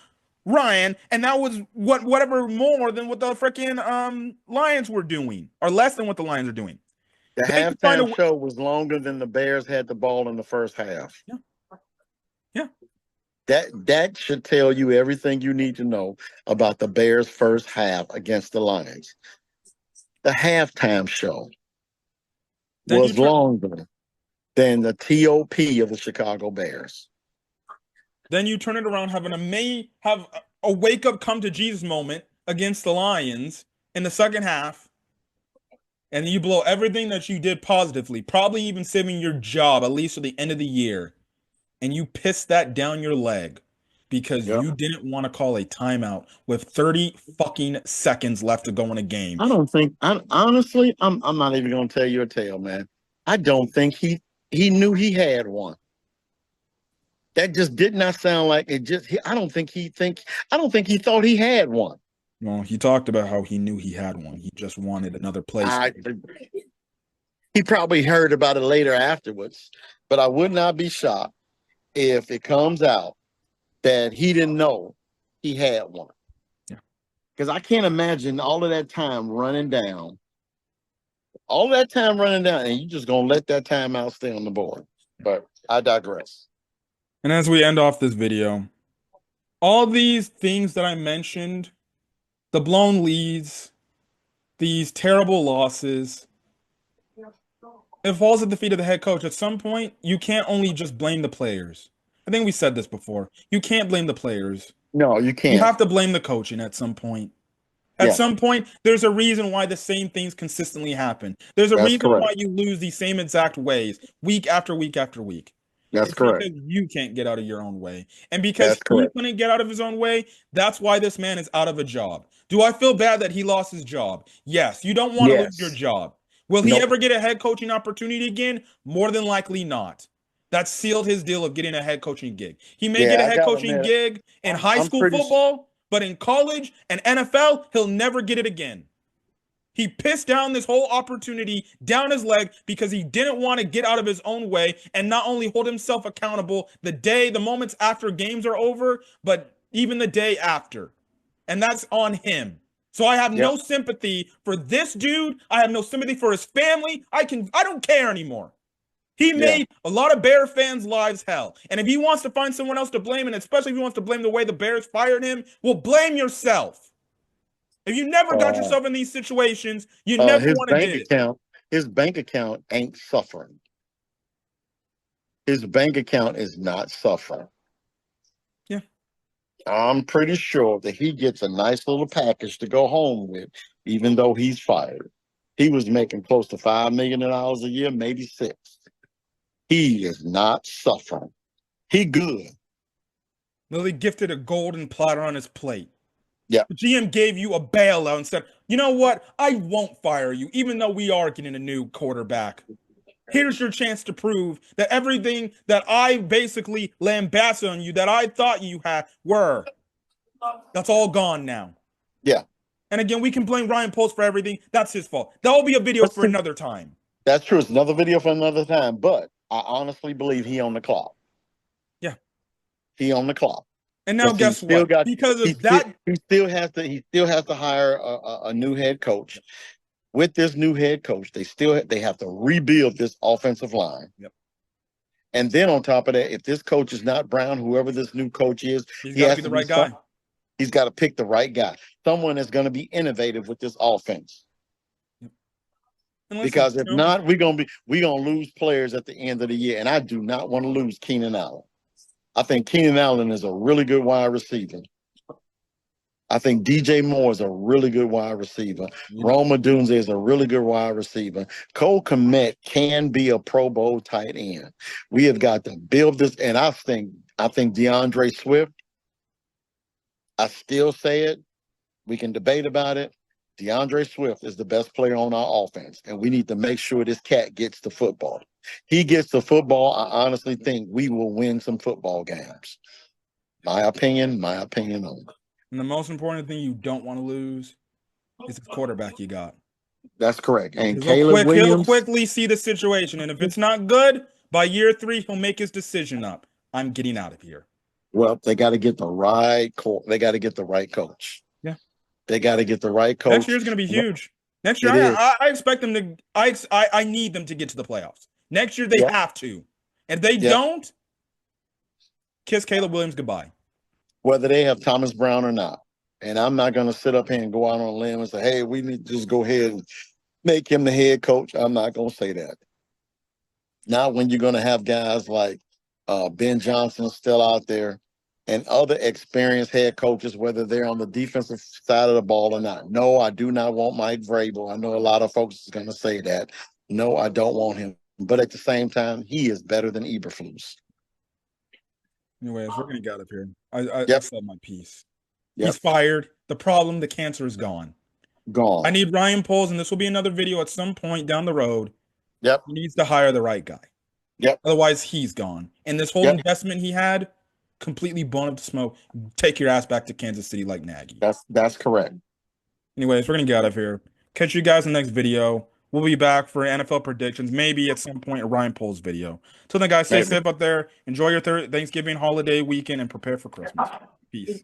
Ryan, and that was whatever more than what the freaking Lions were doing, or less than what the Lions are doing. The They can find halftime show was longer than the Bears had the ball in the first half. Yeah. Yeah. That should tell you everything you need to know about the Bears' first half against the Lions. The halftime show was longer than the TOP of the Chicago Bears. Then you turn it around, have a wake up, come to Jesus moment against the Lions in the second half, and you blow everything that you did positively, probably even saving your job at least to the end of the year, and you piss that down your leg because you didn't want to call a timeout with 30 fucking seconds left to go in a game. Honestly, I'm not even going to tell you a tale, man. I don't think he knew he had one. That just did not sound like it. I don't think he thought he had one. Well, he talked about how he knew he had one. He just wanted another place. He probably heard about it later afterwards, but I would not be shocked if it comes out that he didn't know he had one. Yeah. Because I can't imagine all of that time running down. All that time running down, and you just going to let that timeout stay on the board. But I digress. And as we end off this video, all these things that I mentioned, the blown leads, these terrible losses, it falls at the feet of the head coach. At some point, you can't only just blame the players. I think we said this before. You can't blame the players. No, you can't. You have to blame the coaching at some point. At some point, there's a reason why the same things consistently happen. There's a reason why you lose these same exact ways, week after week after week. That's correct. Because you can't get out of your own way. And because he couldn't get out of his own way, that's why this man is out of a job. Do I feel bad that he lost his job? Yes. You don't want to lose your job. Will he ever get a head coaching opportunity again? More than likely not. That sealed his deal of getting a head coaching gig. He may get a head coaching gig in high school football, but in college and NFL, he'll never get it again. He pissed down this whole opportunity down his leg because he didn't want to get out of his own way and not only hold himself accountable the moments after games are over, but even the day after. And that's on him. So I have no sympathy for this dude. I have no sympathy for his family. I don't care anymore. He made a lot of Bear fans' lives hell. And if he wants to find someone else to blame, and especially if he wants to blame the way the Bears fired him, well, blame yourself. If you never got yourself in these situations, you never want to get it. His bank account ain't suffering. His bank account is not suffering. Yeah. I'm pretty sure that he gets a nice little package to go home with, even though he's fired. He was making close to $5 million a year, maybe six. He is not suffering. He good. Literally gifted a golden platter on his plate. Yeah. The GM gave you a bailout and said, you know what? I won't fire you, even though we are getting a new quarterback. Here's your chance to prove that everything that I basically lambasted on you that I thought you had that's all gone now. Yeah. And again, we can blame Ryan Post for everything. That's his fault. That will be a video for another time. That's true. It's another video for another time. But I honestly believe he on the clock. Yeah. He on the clock. And now guess what? Because of that, he still has to hire a new head coach. With this new head coach, they have to rebuild this offensive line. Yep. And then on top of that, if this coach is not Brown, whoever this new coach is, he's got to be the right guy. He's got to pick the right guy. Someone that's going to be innovative with this offense. Yep. Because if not, we're gonna lose players at the end of the year. And I do not want to lose Keenan Allen. I think Keenan Allen is a really good wide receiver. I think DJ Moore is a really good wide receiver. Rome Odunze is a really good wide receiver. Cole Kmet can be a Pro Bowl tight end. We have got to build this, and I think DeAndre Swift, I still say it. We can debate about it. DeAndre Swift is the best player on our offense, and we need to make sure this cat gets the football. He gets the football, I honestly think we will win some football games. My opinion only. And the most important thing you don't want to lose is the quarterback you got. That's correct. And Caleb Williams, he'll quickly see the situation, and if it's not good, by year 3, he'll make his decision up. I'm getting out of here. Well, they got to get the right coach. They got to get the right coach. Yeah. They got to get the right coach. Next year's going to be huge. Next year, I expect them to I need them to get to the playoffs. Next year, they have to. And if they don't, kiss Caleb Williams goodbye. Whether they have Thomas Brown or not. And I'm not going to sit up here and go out on a limb and say, hey, we need to just go ahead and make him the head coach. I'm not going to say that. Not when you're going to have guys like Ben Johnson still out there and other experienced head coaches, whether they're on the defensive side of the ball or not. No, I do not want Mike Vrabel. I know a lot of folks is going to say that. No, I don't want him. But at the same time, he is better than Eberflus. Anyways, we're going to get out of here. I said my piece. Yep. He's fired. The cancer is gone. Gone. I need Ryan Poles, and this will be another video at some point down the road. Yep. He needs to hire the right guy. Yep. Otherwise, he's gone. And this whole investment he had, completely blown up the smoke. Take your ass back to Kansas City like Nagy. That's correct. Anyways, we're going to get out of here. Catch you guys in the next video. We'll be back for NFL predictions, maybe at some point a Ryan Poles video. Till then, guys, stay safe out there. Enjoy your Thanksgiving holiday weekend and prepare for Christmas. Peace.